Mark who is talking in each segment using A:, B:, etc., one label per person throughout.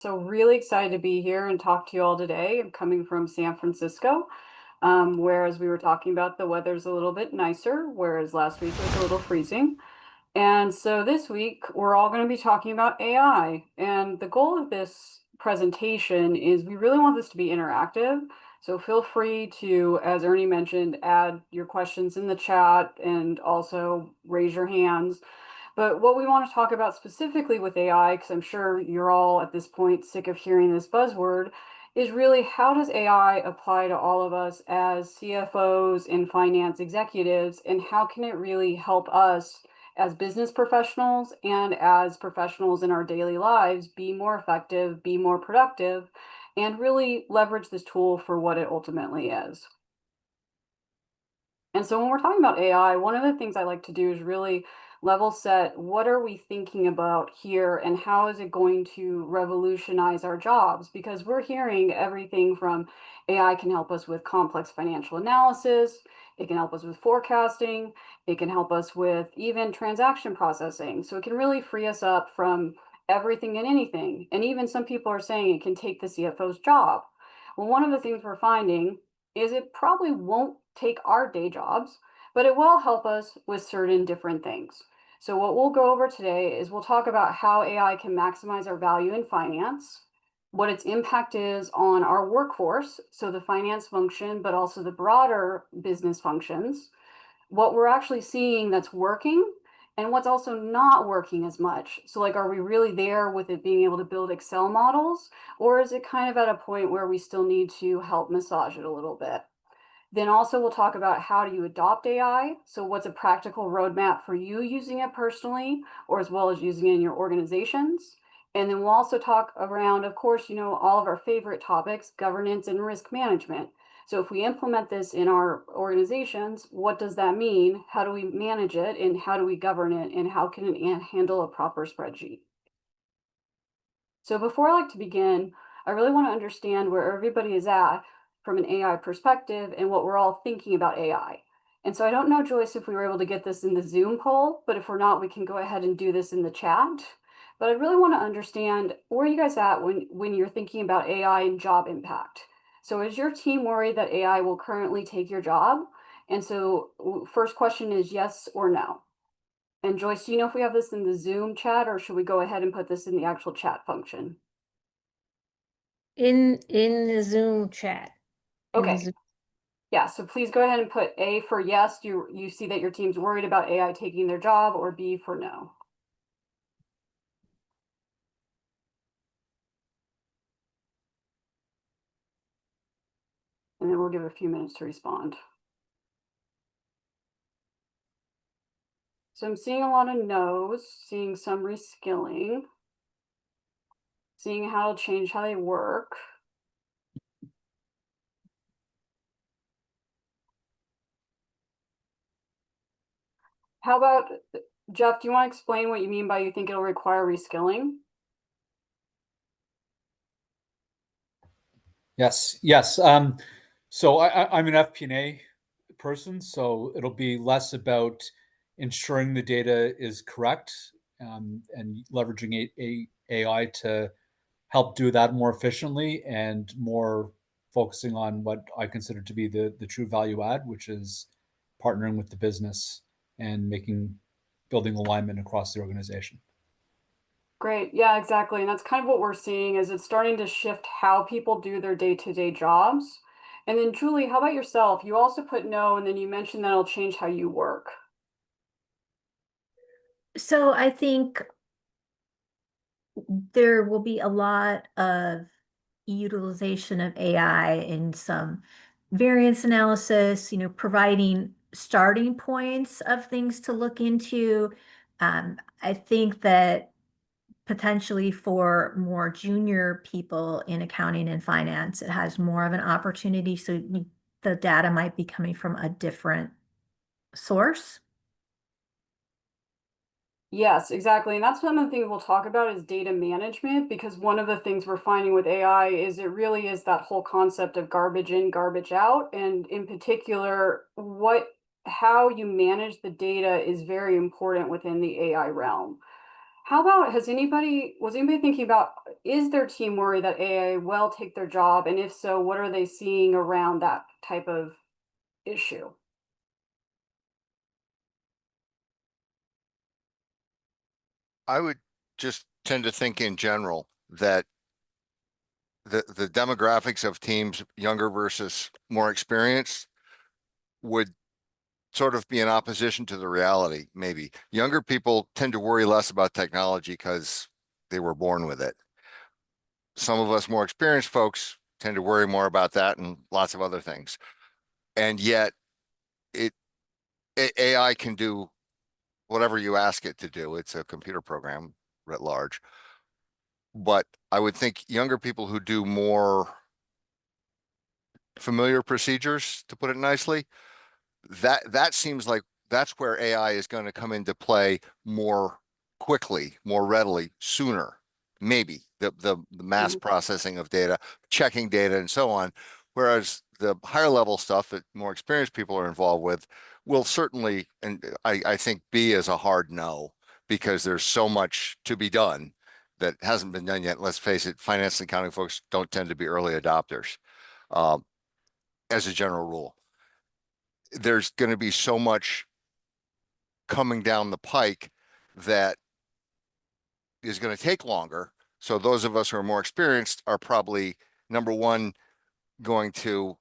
A: So really excited to be here and talk to you all today. I'm coming from San Francisco, whereas we were talking about the weather's a little bit nicer, whereas last week it was a little freezing. And so this week we're all going to be talking about AI. And the goal of this presentation is we really want this to be interactive. So feel free to, as Ernie mentioned, add your questions in the chat and also raise your hands. But what we want to talk about specifically with AI, because I'm sure you're all at this point sick of hearing this buzzword, is really how does AI apply to all of us as CFOs and finance executives, and how can it really help us as business professionals and as professionals in our daily lives be more effective, be more productive, and really leverage this tool for what it ultimately is. And so when we're talking about AI, one of the things I like to do is really level set, what are we thinking about here and how is it going to revolutionize our jobs? Because we're hearing everything from AI can help us with complex financial analysis, it can help us with forecasting, it can help us with even transaction processing. So it can really free us up from everything and anything. And even some people are saying it can take the CFO's job. Well, one of the things we're finding is it probably won't take our day jobs, but it will help us with certain different things. So what we'll go over today is we'll talk about how AI can maximize our value in finance, what its impact is on our workforce, so the finance function, but also the broader business functions, what we're actually seeing that's working, and what's also not working as much. So like, are we really there with it being able to build Excel models, or is it kind of at a point where we still need to help massage it a little bit? Then also we'll talk about how do you adopt AI. So what's a practical roadmap for you using it personally, or as well as using it in your organizations. And then we'll also talk around, of course, all of our favorite topics, governance and risk management. So if we implement this in our organizations, what does that mean? How do we manage it and how do we govern it and how can it handle a proper spreadsheet? So before I like to begin, I really want to understand where everybody is at from an AI perspective and what we're all thinking about AI. And so I don't know, Joyce, if we were able to get this in the Zoom poll, but if we're not, we can go ahead and do this in the chat. But I really want to understand where you guys at when you're thinking about AI and job impact. So is your team worried that AI will currently take your job? And so first question is yes or no. And Joyce, do you know if we have this in the Zoom chat or should we go ahead and put this in the actual chat function?
B: In the Zoom chat.
A: Okay. Yeah, so please go ahead and put A for yes. You see that your team's worried about AI taking their job, or B for no. And then we'll give a few minutes to respond. So I'm seeing a lot of no's, seeing some reskilling, seeing how to change how they work. How about, Jeff, do you want to explain what you mean by you think it'll require reskilling?
C: Yes. So I'm an FP&A person, so it'll be less about ensuring the data is correct and leveraging AI to help do that more efficiently and more focusing on what I consider to be the true value add, which is partnering with the business and building alignment across the organization.
A: Great. Yeah, exactly. And that's kind of what we're seeing is it's starting to shift how people do their day-to-day jobs. And then Julie, how about yourself? You also put no, and then you mentioned that it'll change how you work.
B: So I think there will be a lot of utilization of AI in some variance analysis, providing starting points of things to look into. I think that potentially for more junior people in accounting and finance, it has more of an opportunity. So the data might be coming from a different source.
A: Yes, exactly. And that's one of the things we'll talk about is data management, because one of the things we're finding with AI is it really is that whole concept of garbage in, garbage out. And in particular, how you manage the data is very important within the AI realm. How about, was anybody thinking about, is their team worried that AI will take their job? And if so, what are they seeing around that type of issue?
D: I would just tend to think in general that the demographics of teams, younger versus more experienced, would sort of be in opposition to the reality, maybe. Younger people tend to worry less about technology because they were born with it. Some of us more experienced folks tend to worry more about that and lots of other things. And yet it AI can do whatever you ask it to do. It's a computer program writ large. But I would think younger people who do more familiar procedures, to put it nicely, that seems like that's where AI is going to come into play more quickly, more readily, sooner. Maybe the mass processing of data, checking data, and so on. Whereas the higher level stuff that more experienced people are involved with will certainly, and I think, be as a hard no, because there's so much to be done that hasn't been done yet. Let's face it, finance and accounting folks don't tend to be early adopters, as a general rule. There's going to be so much coming down the pike that is going to take longer. So those of us who are more experienced are probably, number one, going to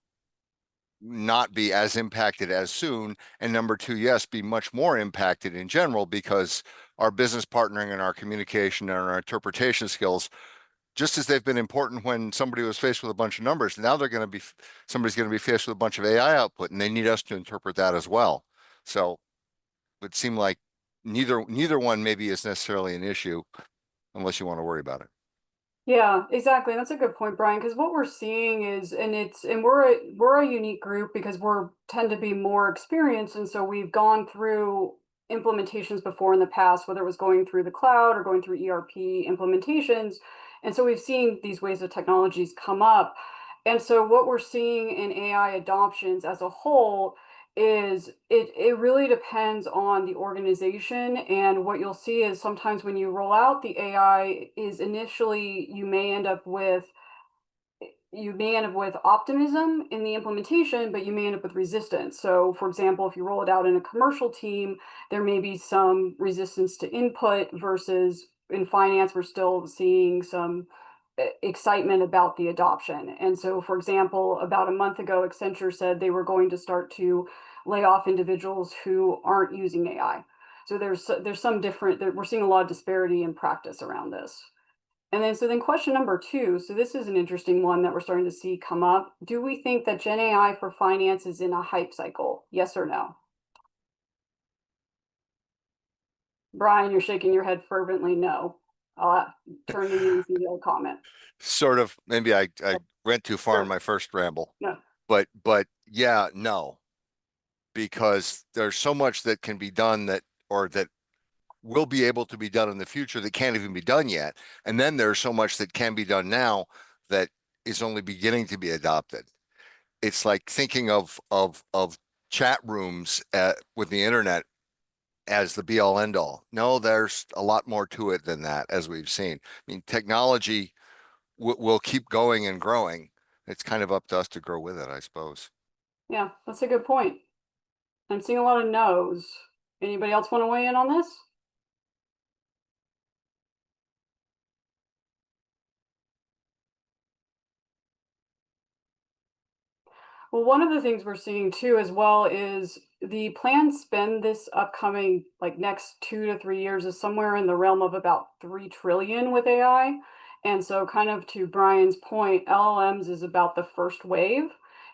D: not be as impacted as soon. And number two, yes, be much more impacted in general, because our business partnering and our communication and our interpretation skills, just as they've been important when somebody was faced with a bunch of numbers, now somebody's going to be faced with a bunch of AI output, and they need us to interpret that as well. So it would seem like neither one maybe is necessarily an issue unless you want to worry about it.
A: Yeah, exactly. That's a good point, Brian, because what we're seeing is, we're a unique group because we're tend to be more experienced, and so we've gone through implementations before in the past, whether it was going through the cloud or going through ERP implementations. And so we've seen these ways of technologies come up. And so what we're seeing in AI adoptions as a whole is it really depends on the organization. And what you'll see is sometimes when you roll out the AI is initially you may end up with optimism in the implementation, but you may end up with resistance. So for example, if you roll it out in a commercial team, there may be some resistance to input, versus in finance, we're still seeing some excitement about the adoption. And so, for example, about a month ago, Accenture said they were going to start to lay off individuals who aren't using AI. So there's some different, we're seeing a lot of disparity in practice around this. And then question number two, so this is an interesting one that we're starting to see come up. Do we think that Gen AI for finance is in a hype cycle? Yes or no? Brian, you're shaking your head fervently no. I'll turn to you and see the other comment.
D: Sort of, maybe I went too far
A: Sure.
D: in my first ramble.
A: No.
D: But yeah, no, because there's so much that can be done that will be able to be done in the future that can't even be done yet. And then there's so much that can be done now that is only beginning to be adopted. It's like thinking of chat rooms with the internet as the be all end all. No, there's a lot more to it than that, as we've seen. I mean, technology will keep going and growing. It's kind of up to us to grow with it, I suppose.
A: Yeah, that's a good point. I'm seeing a lot of no's. Anybody else want to weigh in on this? Well, one of the things we're seeing too as well is the planned spend this upcoming next 2 to 3 years is somewhere in the realm of about 3 trillion with AI. And so kind of to Brian's point, LLMs is about the first wave.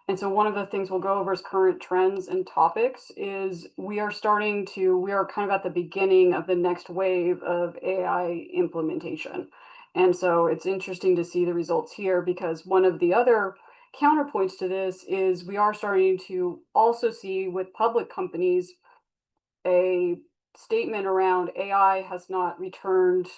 A: And so one of the things we'll go over as current trends and topics is we are kind of at the beginning of the next wave of AI implementation. And so it's interesting to see the results here, because one of the other counterpoints to this is we are starting to also see with public companies a statement around AI has not returned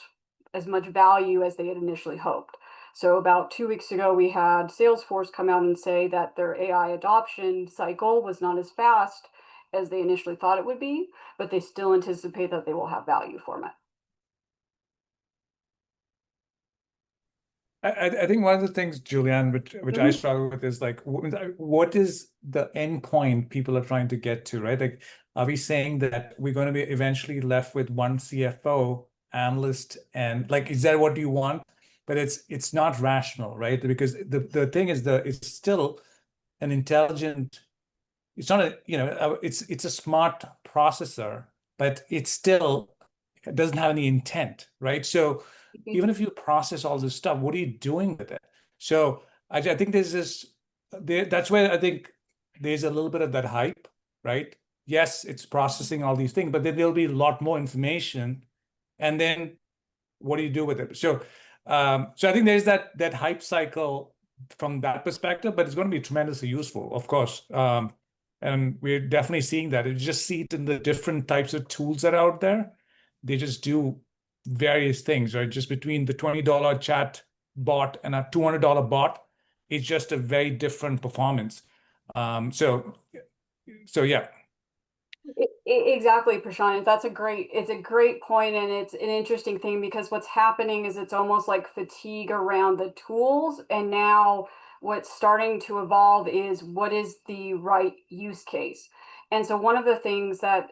A: as much value as they had initially hoped. So about 2 weeks ago, we had Salesforce come out and say that their AI adoption cycle was not as fast as they initially thought it would be, but they still anticipate that they will have value from it.
E: I think one of the things, Julianne, which I struggle with is like, what is the end point people are trying to get to, right? Like, are we saying that we're going to be eventually left with one CFO analyst, and like, is that what you want? But it's not rational, right? Because the thing is, it's still an intelligent. It's not a, it's a smart processor, but it still doesn't have any intent, right? So even if you process all this stuff, what are you doing with it? So I think that's where I think there's a little bit of that hype, right? Yes, it's processing all these things, but then there'll be a lot more information. And then what do you do with it? So I think there's that hype cycle from that perspective, but it's going to be tremendously useful, of course. And we're definitely seeing that. You just see it in the different types of tools that are out there. They just do various things, right? Just between the $20 chat bot and a $200 bot, it's just a very different performance. So yeah.
A: Exactly, Prashant. It's a great point, and it's an interesting thing because what's happening is it's almost like fatigue around the tools, and now what's starting to evolve is what is the right use case. And so one of the things that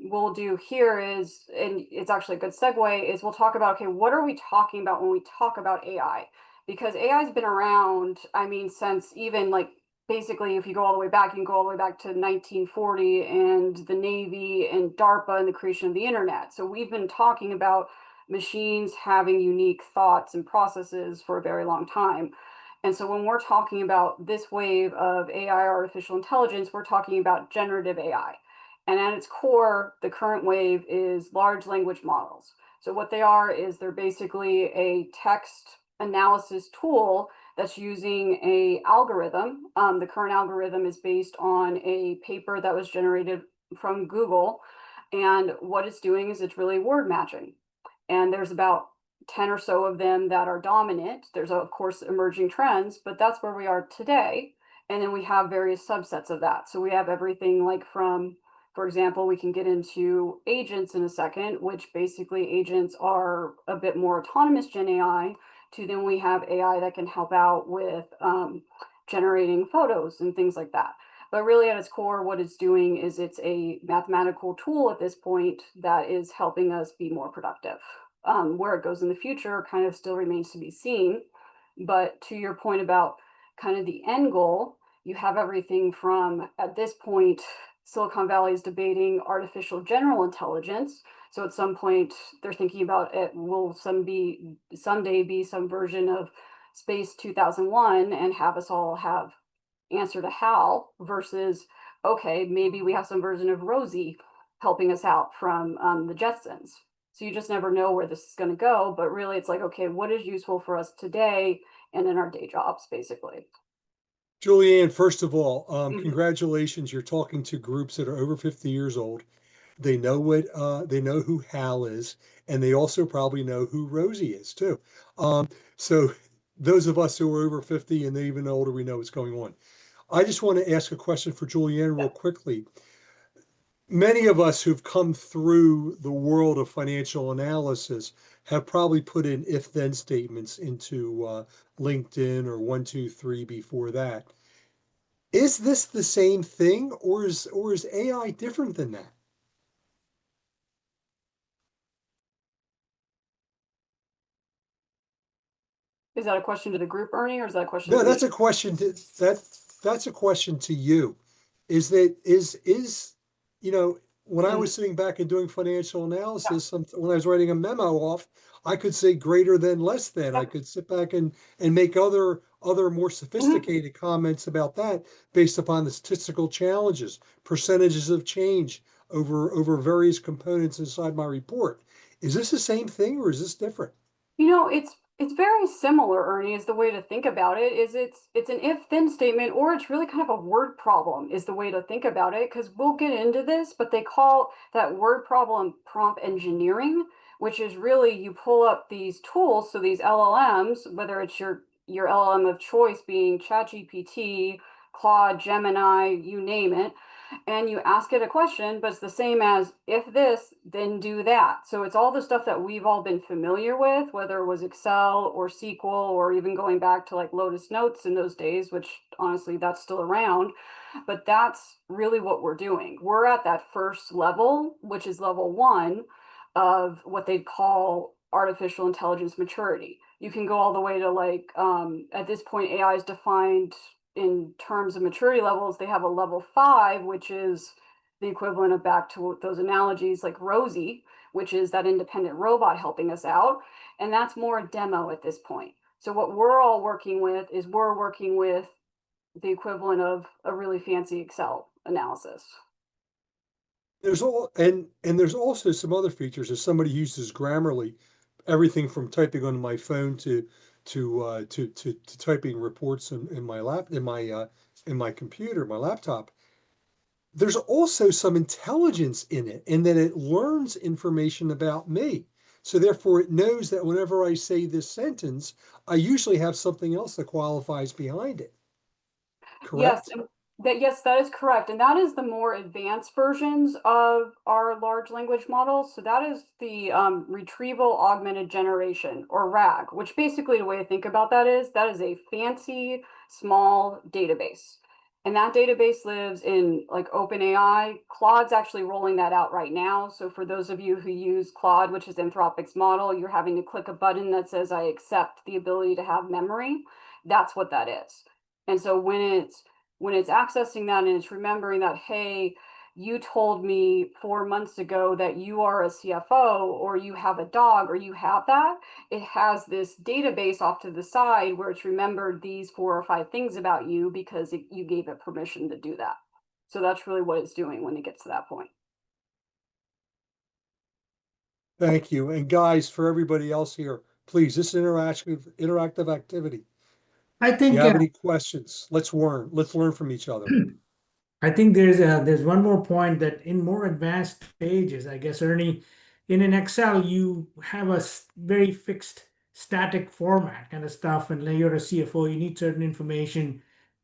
A: we'll do here is, and it's actually a good segue, is we'll talk about, okay, what are we talking about when we talk about AI? Because AI has been around, I mean, since even like basically, if you go all the way back, you can go all the way back to 1940 and the Navy and DARPA and the creation of the internet. So we've been talking about machines having unique thoughts and processes for a very long time. And so when we're talking about this wave of AI, artificial intelligence, we're talking about generative AI. And at its core, the current wave is large language models. So what they are is they're basically a text analysis tool that's using a algorithm. The current algorithm is based on a paper that was generated from Google. And what it's doing is it's really word matching. And there's about 10 or so of them that are dominant. There's, of course, emerging trends, but that's where we are today. And then we have various subsets of that. So we have everything like from, for example, we can get into agents in a second, which basically agents are a bit more autonomous Gen AI, to then we have AI that can help out with generating photos and things like that. But really at its core, what it's doing is it's a mathematical tool at this point that is helping us be more productive. Where it goes in the future kind of still remains to be seen. But to your point about kind of the end goal, you have everything from, at this point, Silicon Valley is debating artificial general intelligence. So at some point, they're thinking about it will someday be some version of Space 2001 and have us all have answer to Hal versus, okay, maybe we have some version of Rosie helping us out from the Jetsons. So you just never know where this is going to go. But really, it's like, okay, what is useful for us today and in our day jobs, basically.
F: Julianne, first of all, congratulations. You're talking to groups that are over 50 years old. They know they know who Hal is, and they also probably know who Rosie is too. So those of us who are over 50 and even older, we know what's going on. I just want to ask a question for Julianne real quickly. Many of us who've come through the world of financial analysis have probably put in if-then statements into LinkedIn or 123 before that. Is this the same thing, or is AI different than that?
A: Is that a question to the group, Ernie, or is that a question
F: No,
A: to
F: that's
A: me?
F: a question that's a question to you. Is when I was sitting back and doing financial analysis, when I was writing a memo off, I could say greater than, less than. I could sit back and make other more sophisticated comments about that based upon the statistical challenges, percentages of change over various components inside my report. Is this the same thing, or is this different?
A: It's very similar, Ernie, is the way to think about it. Is it's an if-then statement, or it's really kind of a word problem is the way to think about it, because we'll get into this, but they call that word problem prompt engineering, which is really you pull up these tools, so these LLMs, whether it's your LLM of choice being ChatGPT, Claude, Gemini, you name it, and you ask it a question, but it's the same as if this, then do that. So it's all the stuff that we've all been familiar with, whether it was Excel or SQL, or even going back to like Lotus Notes in those days, which honestly, that's still around. But that's really what we're doing. We're at that first level, which is level 1 of what they call artificial intelligence maturity. You can go all the way to like, at this point, AI is defined in terms of maturity levels. They have a level 5, which is the equivalent of, back to those analogies, like Rosie, which is that independent robot helping us out. And that's more a demo at this point. So what we're all working with is we're working with the equivalent of a really fancy Excel analysis.
F: There's all and there's also some other features. As somebody uses Grammarly, everything from typing on my phone to typing reports in my computer, my laptop. There's also some intelligence in it, in that it learns information about me. So therefore, it knows that whenever I say this sentence, I usually have something else that qualifies behind it.
A: Yes,
F: Correct?
A: yes, that is correct. And that is the more advanced versions of our large language models. So that is the retrieval augmented generation, or RAG, which basically, the way to think about that is a fancy small database. And that database lives in like OpenAI. Claude's actually rolling that out right now. So for those of you who use Claude, which is Anthropic's model, you're having to click a button that says, I accept the ability to have memory. That's what that is. And so when it's accessing that and it's remembering that, hey, you told me 4 months ago that you are a CFO, or you have a dog, or you have that, it has this database off to the side where it's remembered these 4 or 5 things about you because you gave it permission to do that. So that's really what it's doing when it gets to that point.
F: Thank you. And guys, for everybody else here, please, this is interactive activity.
G: I
F: If you
G: think
F: have any questions, let's learn. Let's learn from each other.
G: I think there's one more point, that in more advanced stages, I guess, Ernie, in an Excel you have a very fixed static format kind of stuff, and you're a CFO, you need certain information.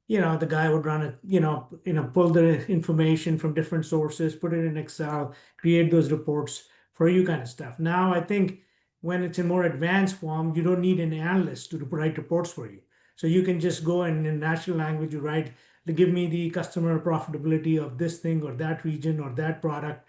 G: The guy would run it, pull the information from different sources, put it in Excel, create those reports for you kind of stuff. Now I think when it's in more advanced form, you don't need an analyst to write reports for you. So you can just go and in natural language, you write, give me the customer profitability of this thing or that region or that product.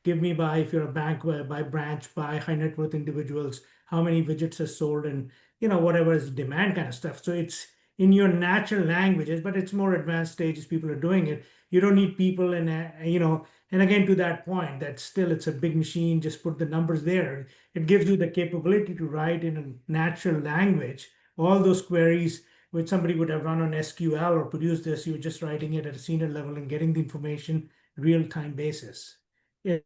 G: Give me, by, if you're a bank, by branch, by high net worth individuals, how many widgets are sold, and whatever is demand kind of stuff. So it's in your natural languages, but it's more advanced stages. People are doing it. You don't need people, and and again, to that point, that still it's a big machine. Just put the numbers there. It gives you the capability to write in a natural language all those queries which somebody would have run on SQL or produced this. You're just writing it at a senior level and getting the information real-time basis, if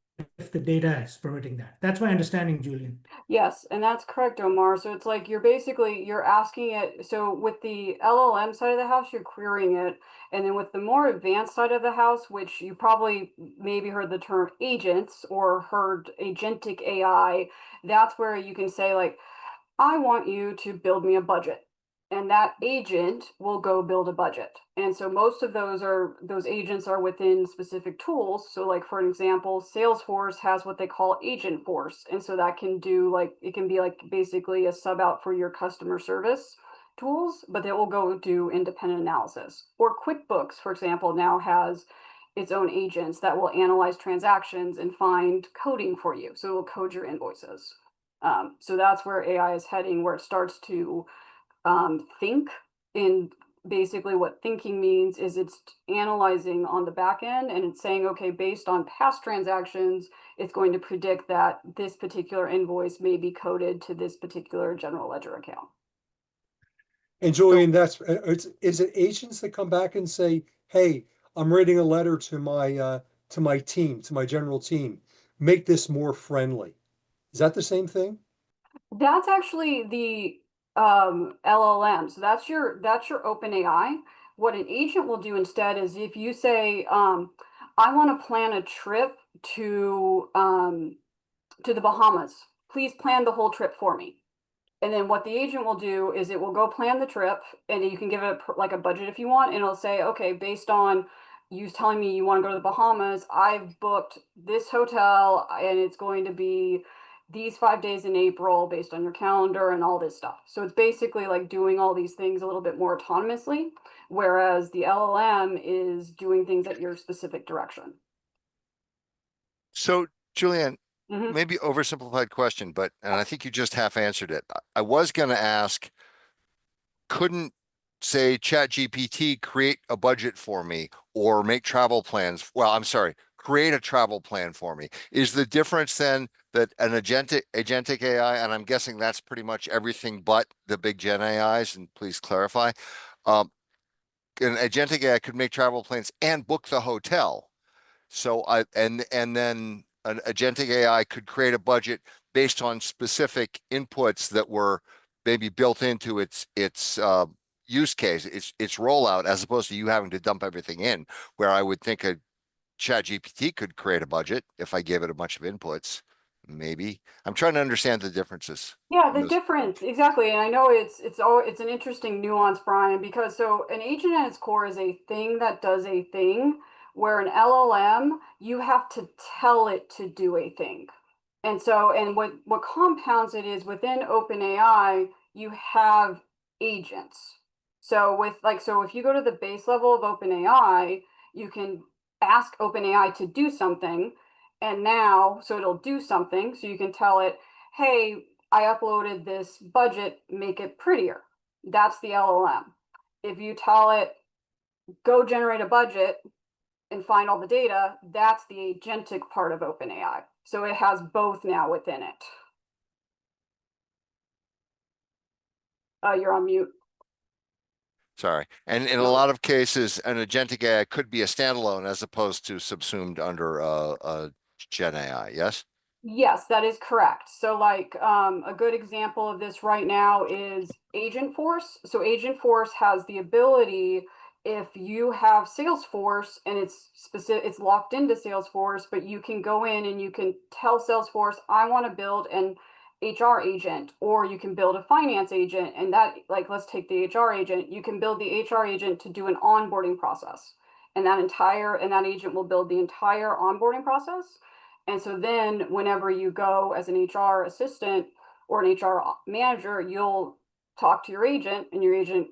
G: the data is permitting that. That's my understanding, Julian.
A: Yes, and that's correct, Omar. So it's like you're asking it. So with the LLM side of the house, you're querying it. And then with the more advanced side of the house, which you probably maybe heard the term agents or heard agentic AI, that's where you can say, like, I want you to build me a budget. And that agent will go build a budget. And so most of those agents are within specific tools. So like, for an example, Salesforce has what they call Agent Force. And so that can do, like, it can be like basically a sub out for your customer service tools, but they will go do independent analysis. Or QuickBooks, for example, now has its own agents that will analyze transactions and find coding for you. So it will code your invoices. So that's where AI is heading, where it starts to think. And basically what thinking means is it's analyzing on the back end, and it's saying, okay, based on past transactions, it's going to predict that this particular invoice may be coded to this particular general ledger account.
F: And Julian, is it agents that come back and say, hey, I'm writing a letter to my team, to my general team, make this more friendly? Is that the same thing?
A: That's actually the LLM. So that's your OpenAI. What an agent will do instead is, if you say, I want to plan a trip to the Bahamas, please plan the whole trip for me. And then what the agent will do is it will go plan the trip, and you can give it like a budget if you want, and it'll say, okay, based on you telling me you want to go to the Bahamas, I've booked this hotel and it's going to be these 5 days in April based on your calendar and all this stuff. So it's basically like doing all these things a little bit more autonomously, whereas the LLM is doing things at your specific direction.
D: So, Julianne,
A: Mhm.
D: maybe oversimplified question, but, and I think you just half answered it. I was going to ask, couldn't say ChatGPT create a budget for me or make travel plans? Well, I'm sorry, create a travel plan for me. Is the difference then that an agentic AI, and I'm guessing that's pretty much everything but the big Gen AIs, and please clarify, an agentic AI could make travel plans and book the hotel. So and then an agentic AI could create a budget based on specific inputs that were maybe built into its use case, its rollout, as opposed to you having to dump everything in, where I would think a ChatGPT could create a budget if I gave it a bunch of inputs. Maybe I'm trying to understand the differences.
A: Yeah, the difference, exactly. And I know it's an interesting nuance, Brian, because so an agent at its core is a thing that does a thing, where an LLM, you have to tell it to do a thing. And so, and what compounds it is within OpenAI, you have agents. So so if you go to the base level of OpenAI, you can ask OpenAI to do something, and now, so it'll do something, so you can tell it, hey, I uploaded this budget, make it prettier. That's the LLM. If you tell it, go generate a budget and find all the data, that's the agentic part of OpenAI. So it has both now within it. You're on mute.
D: Sorry. And in a lot of cases, an agentic AI could be a standalone as opposed to subsumed under a Gen AI. Yes?
A: Yes, that is correct. So like a good example of this right now is Agentforce. So Agentforce has the ability, if you have Salesforce and it's locked into Salesforce, but you can go in and you can tell Salesforce, I want to build an HR agent, or you can build a finance agent. And that, like, let's take the HR agent. You can build the HR agent to do an onboarding process. And that agent will build the entire onboarding process. And so then whenever you go as an HR assistant or an HR manager, you'll talk to your agent, and your agent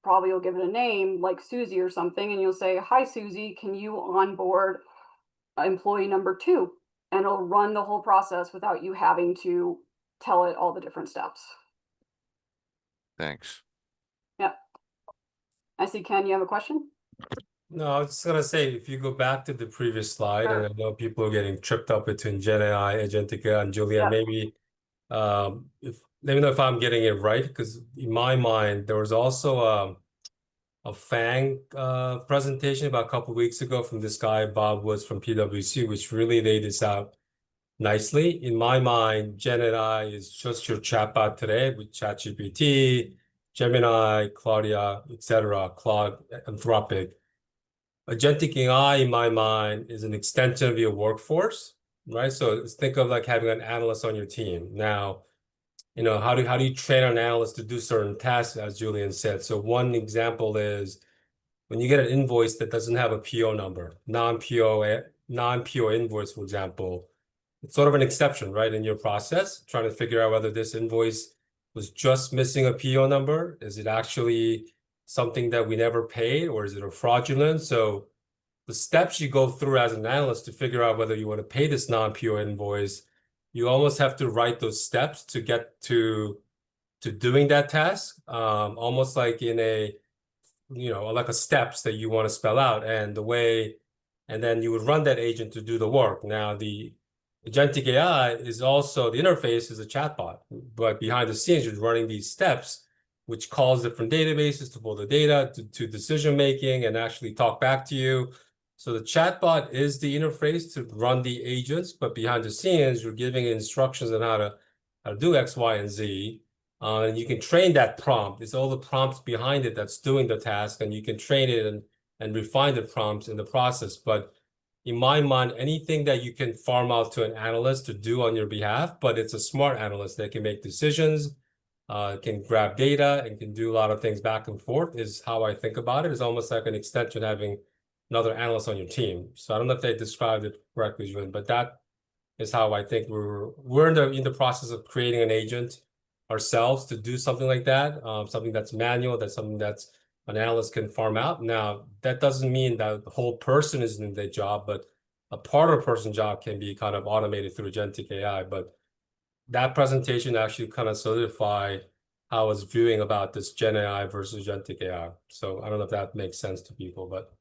A: probably will give it a name like Susie or something. And you'll say, hi, Susie, can you onboard employee number 2? And it'll run the whole process without you having to tell it all the different steps.
D: Thanks.
A: Yep. I see, Ken, you have a question?
H: No, I was just gonna say, if you go back to the previous slide, and
A: Sure.
H: I know people are getting tripped up between Gen AI, Agentic AI, and Julianne,
A: Yep.
H: maybe let me know if I'm getting it right, because in my mind, there was also a FANG presentation about a couple of weeks ago from this guy, Bob Woods from PwC, which really laid this out nicely. In my mind, Gen AI is just your chatbot today with ChatGPT, Gemini, Claudia, etc., Claude, Anthropic. Agentic AI, in my mind, is an extension of your workforce, right? So think of like having an analyst on your team. Now, how do you train an analyst to do certain tasks, as Julian said? So one example is when you get an invoice that doesn't have a PO number, non-PO invoice, for example, it's sort of an exception, right, in your process, trying to figure out whether this invoice was just missing a PO number. Is it actually something that we never paid, or is it a fraudulent? So the steps you go through as an analyst to figure out whether you want to pay this non-PO invoice, you almost have to write those steps to get to doing that task, almost like in like a steps that you want to spell out, and then you would run that agent to do the work. Now, the agentic AI is also, the interface is a chatbot, but behind the scenes, you're running these steps, which calls different databases to pull the data to decision making and actually talk back to you. So the chatbot is the interface to run the agents, but behind the scenes, you're giving instructions on how to do X, Y, and Z. And you can train that prompt. It's all the prompts behind it that's doing the task, and you can train it and refine the prompts in the process. But in my mind, anything that you can farm out to an analyst to do on your behalf, but it's a smart analyst that can make decisions, can grab data and can do a lot of things back and forth is how I think about it. It's almost like an extension having another analyst on your team. So I don't know if they described it correctly, Julian, but that is how I think we're in the process of creating an agent ourselves to do something like that, something that's manual, that's something that's an analyst can farm out. Now, that doesn't mean that the whole person is in their job, but a part of a person's job can be kind of automated through agentic AI. But that presentation actually kind of solidified how I was viewing about this Gen AI versus agentic AI. So I don't know if that makes sense to people, but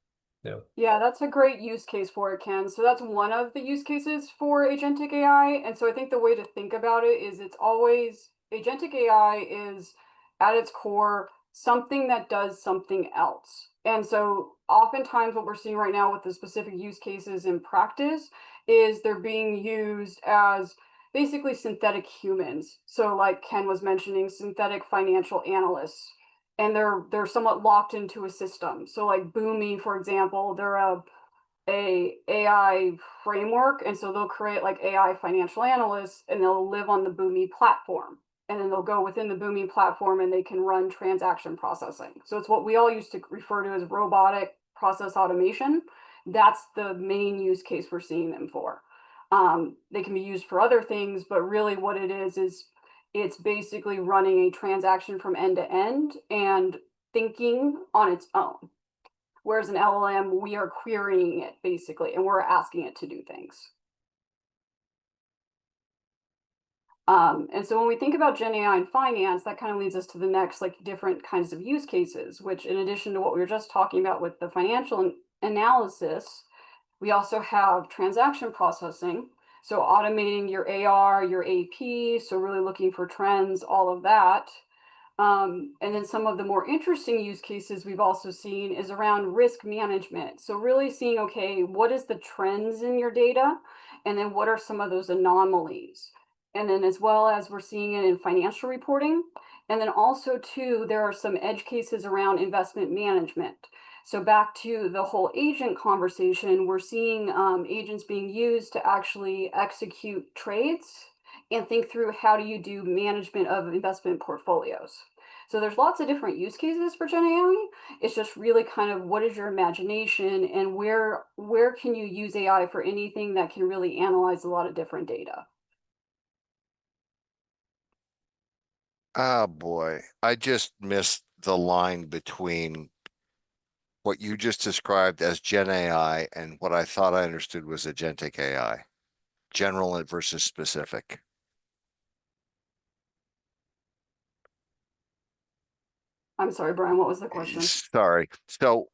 H: yeah.
A: Yeah, that's a great use case for it, Ken. So that's one of the use cases for agentic AI. And so I think the way to think about it is it's always agentic AI is at its core something that does something else. And so oftentimes what we're seeing right now with the specific use cases in practice is they're being used as basically synthetic humans. So like Ken was mentioning, synthetic financial analysts, and they're somewhat locked into a system. So like Boomi, for example, they're a AI framework, and so they'll create like AI financial analysts, and they'll live on the Boomi platform. And then they'll go within the Boomi platform and they can run transaction processing. So it's what we all used to refer to as robotic process automation. That's the main use case we're seeing them for. They can be used for other things, but really what it is it's basically running a transaction from end to end and thinking on its own. Whereas an LLM, we are querying it basically, and we're asking it to do things. And so when we think about Gen AI in finance, that kind of leads us to the next like different kinds of use cases, which in addition to what we were just talking about with the financial analysis, we also have transaction processing. So automating your AR, your AP, so really looking for trends, all of that. And then some of the more interesting use cases we've also seen is around risk management. So really seeing, okay, what is the trends in your data? And then what are some of those anomalies? And then as well as we're seeing it in financial reporting. And then also too, there are some edge cases around investment management. So back to the whole agent conversation, we're seeing agents being used to actually execute trades and think through how do you do management of investment portfolios. So there's lots of different use cases for Gen AI. It's just really kind of what is your imagination and where can you use AI for anything that can really analyze a lot of different data.
D: Oh boy, I just missed the line between what you just described as Gen AI and what I thought I understood was agentic AI, general versus specific.
A: I'm sorry, Brian, what was the question?
D: Sorry. So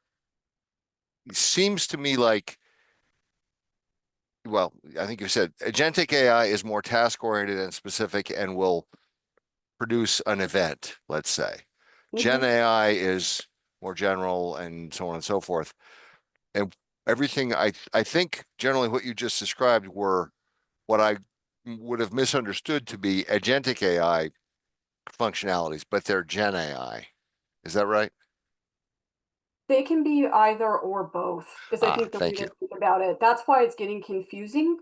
D: it seems to me like, well, I think you said agentic AI is more task oriented and specific and will produce an event, let's say. Gen AI is more general and so on and so forth. And everything I think generally what you just described were what I would have misunderstood to be agentic AI functionalities, but they're Gen AI. Is that right?
A: They can be either or both, is I think the way
D: Thank
A: to
D: you.
A: think about it. That's why it's getting confusing.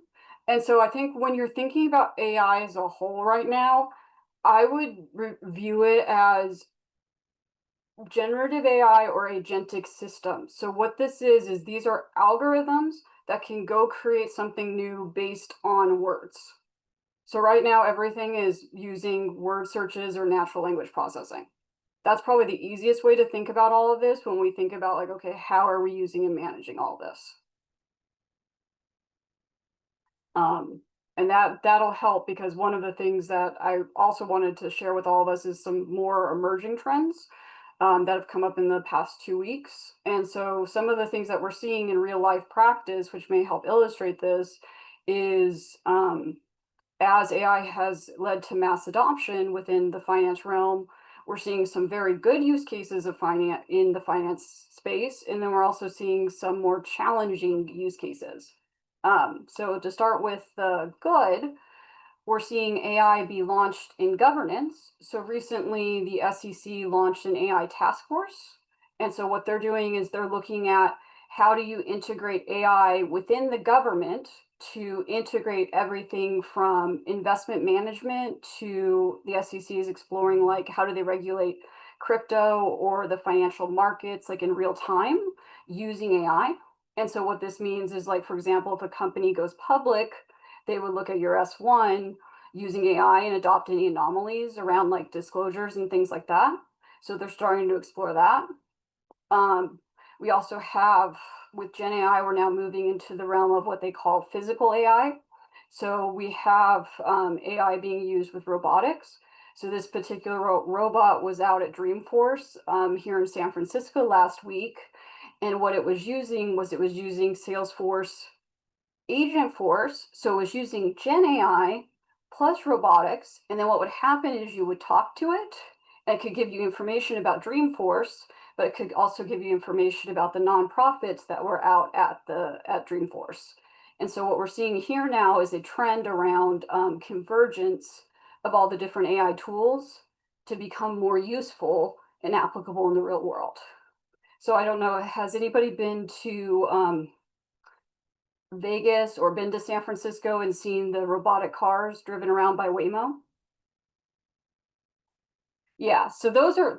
A: And so I think when you're thinking about AI as a whole right now, I would view it as generative AI or agentic systems. So what this is these are algorithms that can go create something new based on words. So right now, everything is using word searches or natural language processing. That's probably the easiest way to think about all of this when we think about like, okay, how are we using and managing all this? And that'll help because one of the things that I also wanted to share with all of us is some more emerging trends that have come up in the past 2 weeks. And so some of the things that we're seeing in real life practice, which may help illustrate this, is as AI has led to mass adoption within the finance realm, we're seeing some very good use cases of finance in the finance space, and then we're also seeing some more challenging use cases. So to start with the good, we're seeing AI be launched in governance. So recently the SEC launched an AI task force. And so what they're doing is they're looking at how do you integrate AI within the government to integrate everything from investment management to the SEC is exploring, like, how do they regulate crypto or the financial markets, like in real time using AI. And so what this means is, like, for example, if a company goes public, they would look at your S1 using AI and adopt any anomalies around like disclosures and things like that. So they're starting to explore that. We also have, with Gen AI, we're now moving into the realm of what they call physical AI. So we have AI being used with robotics. So this particular robot was out at Dreamforce here in San Francisco last week. And what it was using Salesforce Agentforce. So it was using Gen AI plus robotics. And then what would happen is you would talk to it, and it could give you information about Dreamforce, but it could also give you information about the nonprofits that were out at Dreamforce. And so what we're seeing here now is a trend around convergence of all the different AI tools to become more useful and applicable in the real world. So I don't know, has anybody been to Vegas or been to San Francisco and seen the robotic cars driven around by Waymo? Yeah, so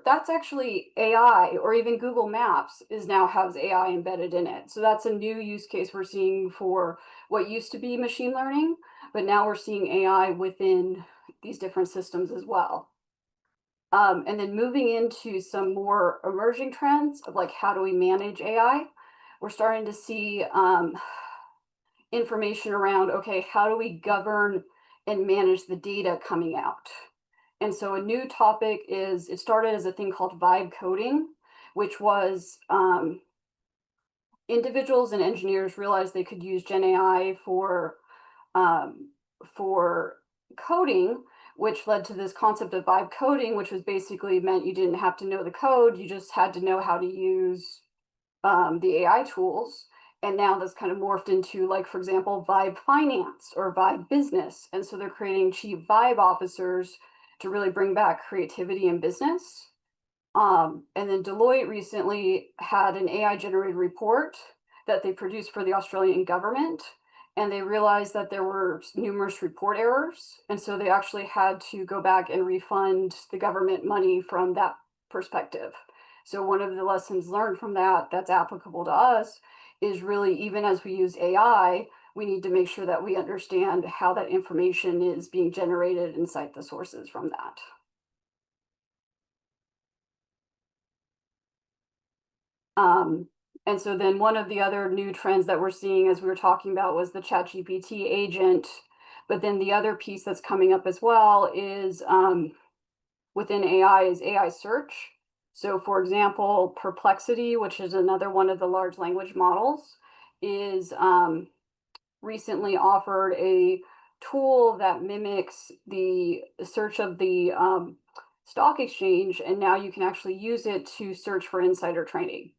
A: that's actually AI, or even Google Maps now has AI embedded in it. So that's a new use case we're seeing for what used to be machine learning, but now we're seeing AI within these different systems as well. And then moving into some more emerging trends of like, how do we manage AI? We're starting to see information around, okay, how do we govern and manage the data coming out? And so a new topic is, it started as a thing called vibe coding, which was individuals and engineers realized they could use Gen AI for coding, which led to this concept of vibe coding, which was basically meant you didn't have to know the code, you just had to know how to use the AI tools. And now that's kind of morphed into, like, for example, vibe finance or vibe business. And so they're creating chief vibe officers to really bring back creativity in business. And then Deloitte recently had an AI generated report that they produced for the Australian government. And they realized that there were numerous report errors. And so they actually had to go back and refund the government money from that perspective. So one of the lessons learned from that that's applicable to us is really, even as we use AI, we need to make sure that we understand how that information is being generated and cite the sources from that. And so then one of the other new trends that we're seeing, as we were talking about, was the ChatGPT agent. But then the other piece that's coming up as well is within AI is AI search. So for example, Perplexity, which is another one of the large language models, is recently offered a tool that mimics the search of the stock exchange. And now you can actually use it to search for insider trading.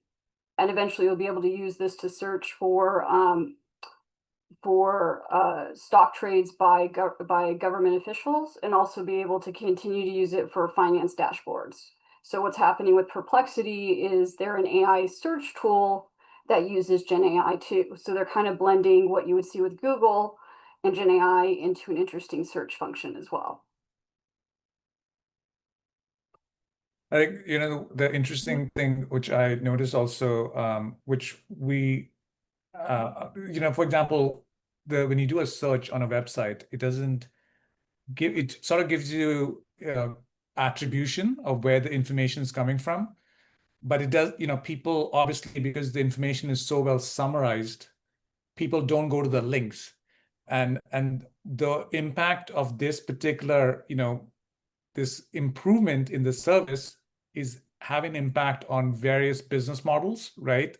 A: And eventually you'll be able to use this to search for stock trades by government officials, and also be able to continue to use it for finance dashboards. So what's happening with Perplexity is they're an AI search tool that uses Gen AI too. So they're kind of blending what you would see with Google and Gen AI into an interesting search function as well.
E: I think, the interesting thing, which I noticed also, which we, for example, when you do a search on a website, it sort of gives you attribution of where the information is coming from. But it does, people obviously, because the information is so well summarized, people don't go to the links. And the impact of this particular, this improvement in the service is having impact on various business models, right?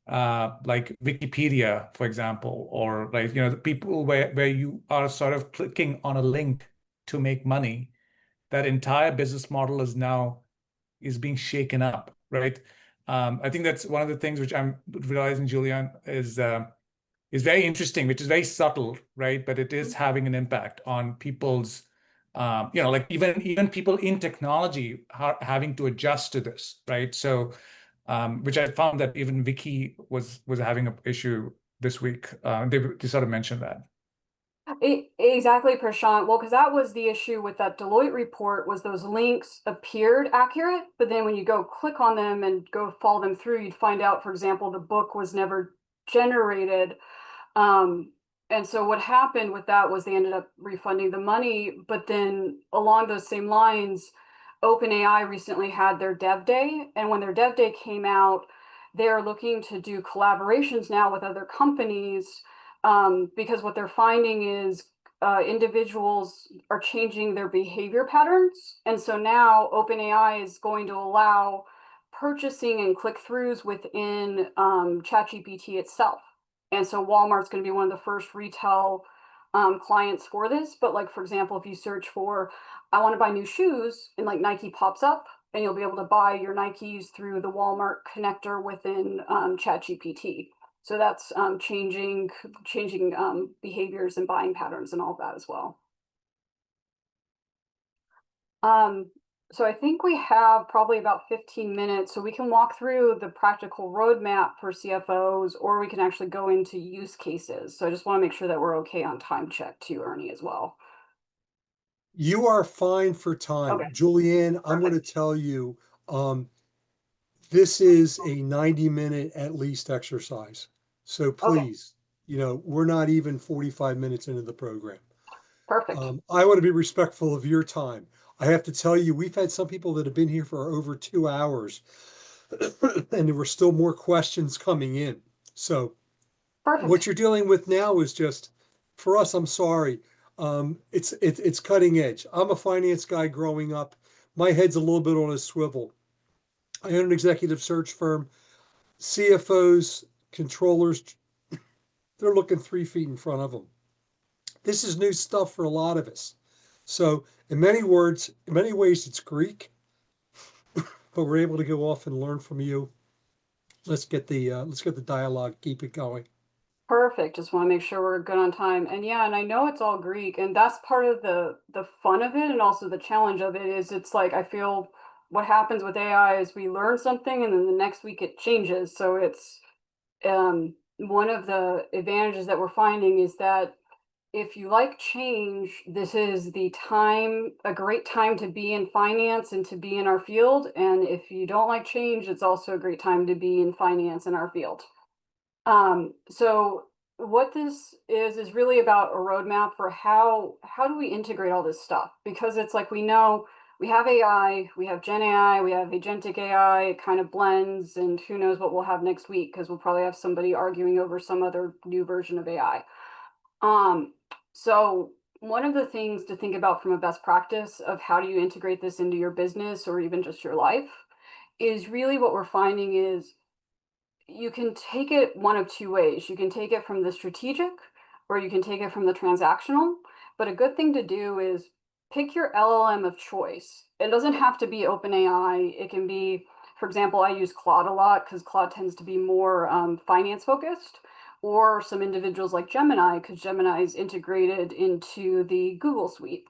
E: Like Wikipedia, for example, or like, the people where you are sort of clicking on a link to make money, that entire business model is being shaken up, right? I think that's one of the things which I'm realizing, Julianne, is very interesting, which is very subtle, right? But it is having an impact on people's, like even people in technology having to adjust to this, right? So, which I found that even Wiki was having an issue this week. They sort of mentioned that.
A: Exactly, Prashant. Well, because that was the issue with that Deloitte report, was those links appeared accurate, but then when you go click on them and go follow them through, you'd find out, for example, the book was never generated. And so what happened with that was they ended up refunding the money, but then along those same lines, OpenAI recently had their dev day, and when their dev day came out, they're looking to do collaborations now with other companies, because what they're finding is individuals are changing their behavior patterns. And so now OpenAI is going to allow purchasing and click-throughs within ChatGPT itself. And so Walmart's going to be one of the first retail clients for this. But like, for example, if you search for, I want to buy new shoes, and like Nike pops up, and you'll be able to buy your Nikes through the Walmart connector within ChatGPT. So that's changing behaviors and buying patterns and all of that as well. So I think we have probably about 15 minutes, so we can walk through the practical roadmap for CFOs, or we can actually go into use cases. So I just want to make sure that we're okay on time check too, Ernie, as well.
F: You are fine for time.
A: Okay.
F: Julianne, I'm going to tell you, this is a 90-minute at least exercise. So please, we're not even 45 minutes into the program.
A: Perfect.
F: I want to be respectful of your time. I have to tell you, we've had some people that have been here for over 2 hours, and there were still more questions coming in. So
A: Perfect.
F: what you're dealing with now is just, for us, I'm sorry, it's cutting edge. I'm a finance guy growing up. My head's a little bit on a swivel. I own an executive search firm. CFOs, controllers, they're looking 3 feet in front of them. This is new stuff for a lot of us. So in many ways, it's Greek, but we're able to go off and learn from you. Let's get the dialogue, keep it going.
A: Perfect. Just want to make sure we're good on time. And yeah, and I know it's all Greek, and that's part of the fun of it, and also the challenge of it is, it's like, I feel what happens with AI is we learn something and then the next week it changes. So it's one of the advantages that we're finding is that if you like change, this is a great time to be in finance and to be in our field. And if you don't like change, it's also a great time to be in finance in our field. So what this is really about a roadmap for how do we integrate all this stuff? Because it's like, we know we have AI, we have Gen AI, we have agentic AI, it kind of blends, and who knows what we'll have next week, because we'll probably have somebody arguing over some other new version of AI. So one of the things to think about from a best practice of how do you integrate this into your business or even just your life is really what we're finding is you can take it one of two ways. You can take it from the strategic, or you can take it from the transactional. But a good thing to do is pick your LLM of choice. It doesn't have to be OpenAI. It can be, for example, I use Claude a lot because Claude tends to be more finance focused, or some individuals like Gemini, because Gemini is integrated into the Google suite.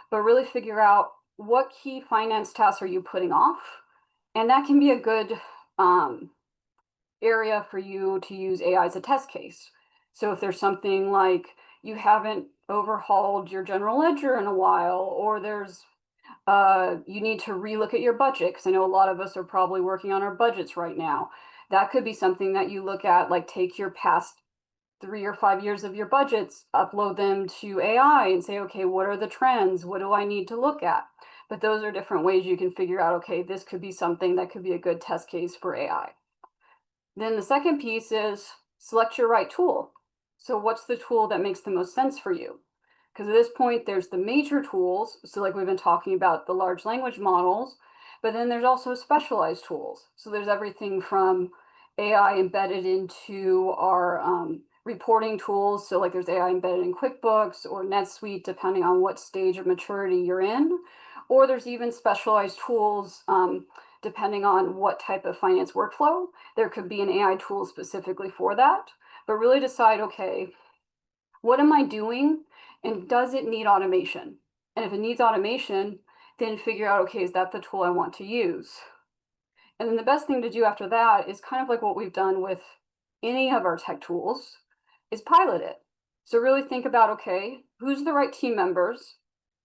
A: But really figure out what key finance tasks are you putting off, and that can be a good area for you to use AI as a test case. So if there's something like you haven't overhauled your general ledger in a while, or there's you need to relook at your budget, because I know a lot of us are probably working on our budgets right now. That could be something that you look at, like take your past 3 or 5 years of your budgets, upload them to AI and say, okay, what are the trends? What do I need to look at? But those are different ways you can figure out, okay, this could be something that could be a good test case for AI. Then the second piece is select your right tool. So what's the tool that makes the most sense for you? Because at this point, there's the major tools. So like we've been talking about the large language models, but then there's also specialized tools. So there's everything from AI embedded into our reporting tools. So like there's AI embedded in QuickBooks or NetSuite, depending on what stage of maturity you're in. Or there's even specialized tools depending on what type of finance workflow. There could be an AI tool specifically for that. But really decide, okay, what am I doing? And does it need automation? And if it needs automation, then figure out, okay, is that the tool I want to use? And then the best thing to do after that is kind of like what we've done with any of our tech tools, is pilot it. So really think about, okay, who's the right team members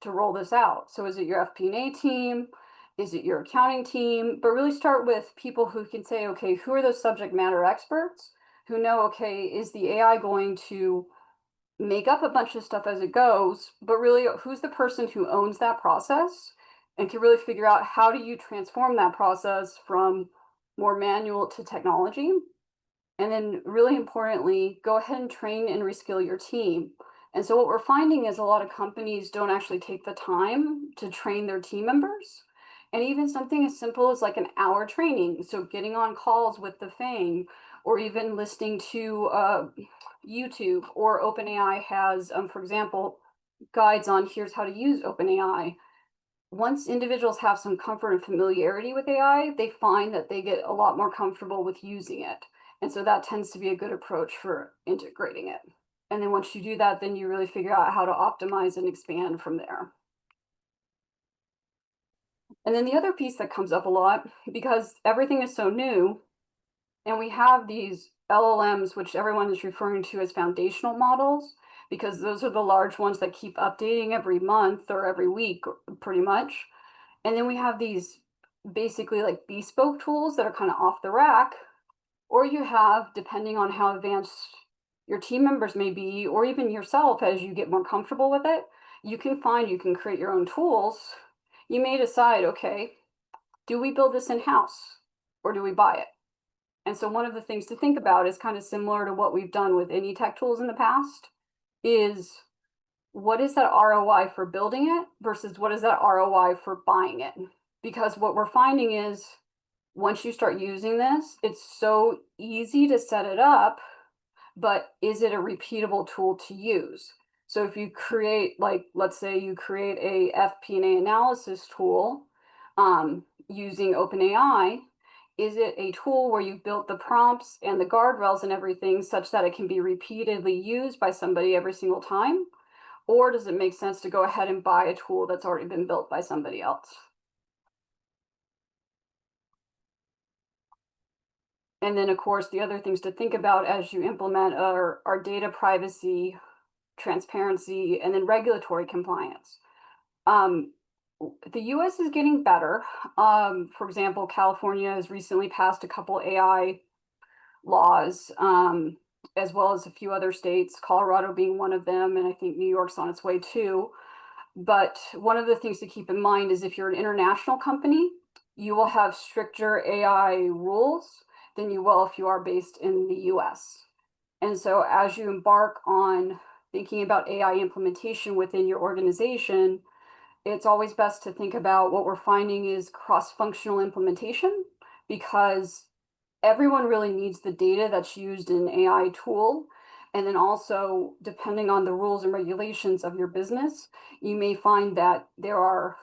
A: to roll this out? So is it your FP&A team? Is it your accounting team? But really start with people who can say, okay, who are those subject matter experts who know, okay, is the AI going to make up a bunch of stuff as it goes, but really who's the person who owns that process and can really figure out how do you transform that process from more manual to technology. And then really importantly, go ahead and train and reskill your team. And so what we're finding is a lot of companies don't actually take the time to train their team members. And even something as simple as like an hour training. So getting on calls with the FANG, or even listening to YouTube, or OpenAI has, for example, guides on here's how to use OpenAI. Once individuals have some comfort and familiarity with AI, they find that they get a lot more comfortable with using it. And so that tends to be a good approach for integrating it. And then once you do that, then you really figure out how to optimize and expand from there. And then the other piece that comes up a lot, because everything is so new, and we have these LLMs, which everyone is referring to as foundational models, because those are the large ones that keep updating every month or every week, pretty much. And then we have these basically like bespoke tools that are kind of off the rack, or you have, depending on how advanced your team members may be, or even yourself as you get more comfortable with it, you can create your own tools. You may decide, okay, do we build this in-house or do we buy it? And so one of the things to think about is kind of similar to what we've done with any tech tools in the past, is what is that ROI for building it versus what is that ROI for buying it? Because what we're finding is once you start using this, it's so easy to set it up, but is it a repeatable tool to use? So if you create, like, let's say you create a FP&A analysis tool using OpenAI, is it a tool where you've built the prompts and the guardrails and everything such that it can be repeatedly used by somebody every single time? Or does it make sense to go ahead and buy a tool that's already been built by somebody else? And then, of course, the other things to think about as you implement are data privacy, transparency, and then regulatory compliance. The US is getting better. For example, California has recently passed a couple AI laws, as well as a few other states, Colorado being one of them, and I think New York's on its way too. But one of the things to keep in mind is if you're an international company, you will have stricter AI rules than you will if you are based in the US. And so as you embark on thinking about AI implementation within your organization, it's always best to think about what we're finding is cross-functional implementation, because everyone really needs the data that's used in an AI tool. And then also, depending on the rules and regulations of your business, you may find that there are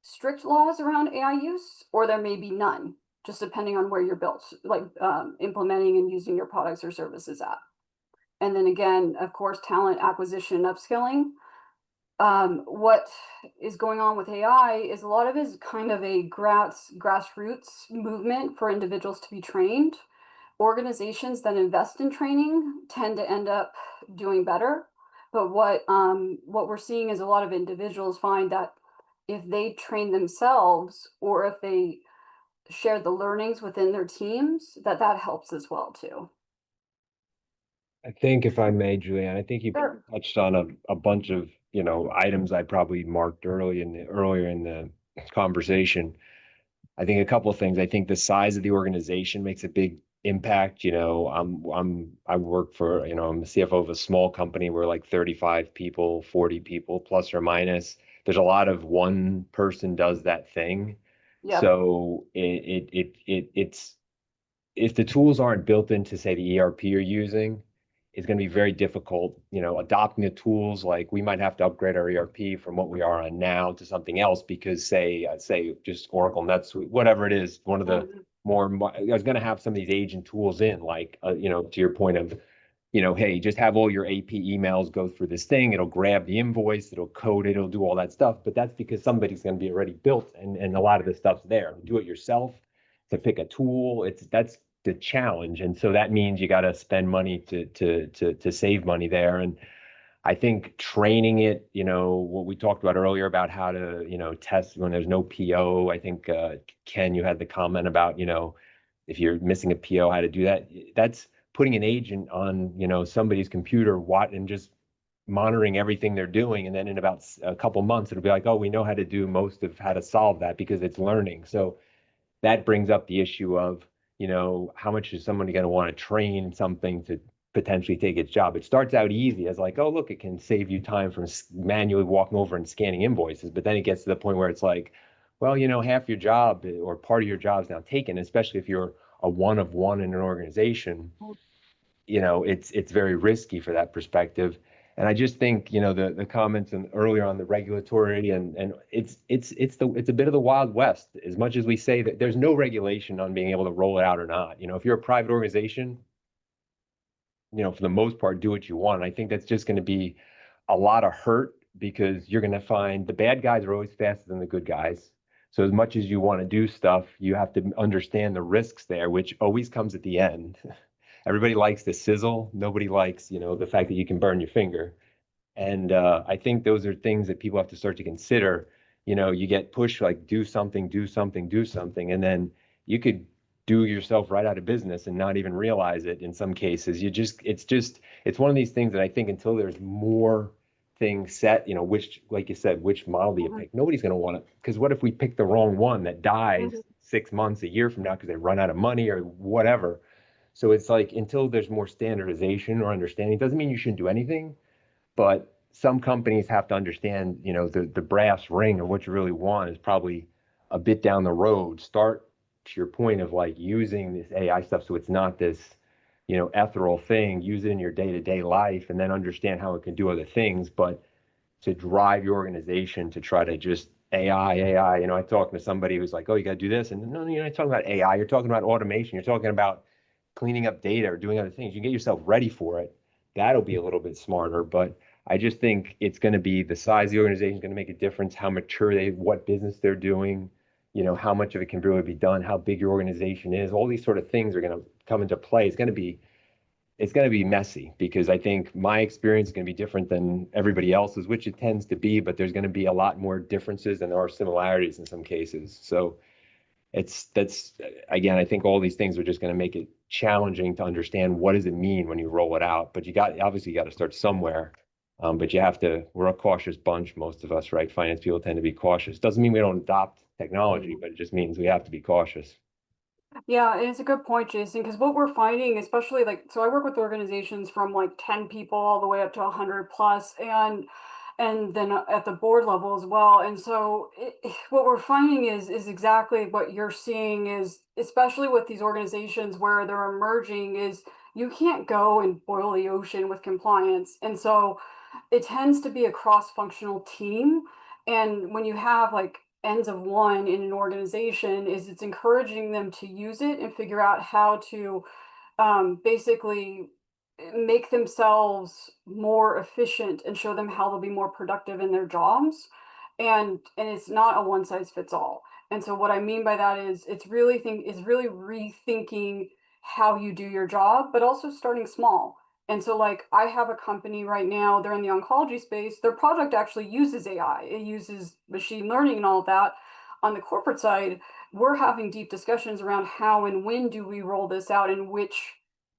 A: strict laws around AI use, or there may be none, just depending on where you're built, like implementing and using your products or services at. And then again, of course, talent acquisition and upskilling. What is going on with AI is a lot of it is kind of a grassroots movement for individuals to be trained. Organizations that invest in training tend to end up doing better. But what we're seeing is a lot of individuals find that if they train themselves, or if they share the learnings within their teams, that helps as well too.
I: I think if I may, Julianne, I think you
A: Sure.
I: touched on a bunch of, items I probably marked earlier in the conversation. I think a couple of things. I think the size of the organization makes a big impact. I work for, I'm the CFO of a small company. We're like 35 people, 40 people, plus or minus. There's a lot of one person does that thing.
A: Yeah.
I: So it's if the tools aren't built into, say, the ERP you're using, it's going to be very difficult, adopting the tools. Like we might have to upgrade our ERP from what we are on now to something else because say just Oracle, NetSuite, whatever it is, one of the more, I was going to have some of these agent tools in, like, to your point of, hey, just have all your AP emails go through this thing. It'll grab the invoice, it'll code it, it'll do all that stuff. But that's because somebody's going to be already built, and a lot of the stuff's there. Do it yourself to pick a tool. the challenge. And so that means you got to spend money to save money there. And I think training it, what we talked about earlier about how to, test when there's no PO. I think, Ken, you had the comment about, if you're missing a PO, how to do that. That's putting an agent on, somebody's computer, and just monitoring everything they're doing. And then in about a couple months, it'll be like, oh, we know how to do most of how to solve that because it's learning. So that brings up the issue of, how much is somebody going to want to train something to potentially take its job? It starts out easy as like, oh, look, it can save you time from manually walking over and scanning invoices. But then it gets to the point where it's like, well, half your job or part of your job is now taken, especially if you're a one of one in an organization. It's very risky for that perspective. And I just think, the comments earlier on the regulatory and it's a bit of the Wild West. As much as we say that there's no regulation on being able to roll it out or not, if you're a private organization, for the most part, do what you want. And I think that's just going to be a lot of hurt because you're going to find the bad guys are always faster than the good guys. So as much as you want to do stuff, you have to understand the risks there, which always comes at the end. Everybody likes the sizzle. Nobody likes, the fact that you can burn your finger. And I think those are things that people have to start to consider. You get pushed like do something, and then you could do yourself right out of business and not even realize it in some cases. It's one of these things that I think until there's more things set, which, like you said, which model do you pick? Nobody's going to want it. Because what if we pick the wrong one that dies 6 months, a year from now because they run out of money or whatever? So it's like until there's more standardization or understanding, doesn't mean you shouldn't do anything, but some companies have to understand, the brass ring of what you really want is probably a bit down the road. Start to your point of like using this AI stuff so it's not this, ethereal thing. Use it in your day-to-day life and then understand how it can do other things. But to drive your organization to try to just AI, I talked to somebody who's like, oh, you got to do this. And no, you're not talking about AI. You're talking about automation. You're talking about cleaning up data or doing other things. You get yourself ready for it. That'll be a little bit smarter. But I just think it's going to be the size of the organization is going to make a difference, how mature what business they're doing, how much of it can really be done, how big your organization is. All these sort of things are going to come into play. It's going to be messy because I think my experience is going to be different than everybody else's, which it tends to be, but there's going to be a lot more differences than there are similarities in some cases. So that's again, I think all these things are just going to make it challenging to understand what does it mean when you roll it out. But obviously you got to start somewhere. But we're a cautious bunch, most of us, right? Finance people tend to be cautious. Doesn't mean we don't adopt technology, but it just means we have to be cautious.
A: Yeah, and it's a good point, Jason, because what we're finding, especially so I work with organizations from like 10 people all the way up to 100 plus, and then at the board level as well. And so what we're finding is exactly what you're seeing is, especially with these organizations where they're emerging, is you can't go and boil the ocean with compliance. And so it tends to be a cross-functional team. And when you have like ends of one in an organization, it's encouraging them to use it and figure out how to basically make themselves more efficient and show them how they'll be more productive in their jobs. And it's not a one size fits all. And so what I mean by that is it's really rethinking how you do your job, but also starting small. And so like I have a company right now, they're in the oncology space. Their project actually uses AI. It uses machine learning and all of that. On the corporate side, we're having deep discussions around how and when do we roll this out and which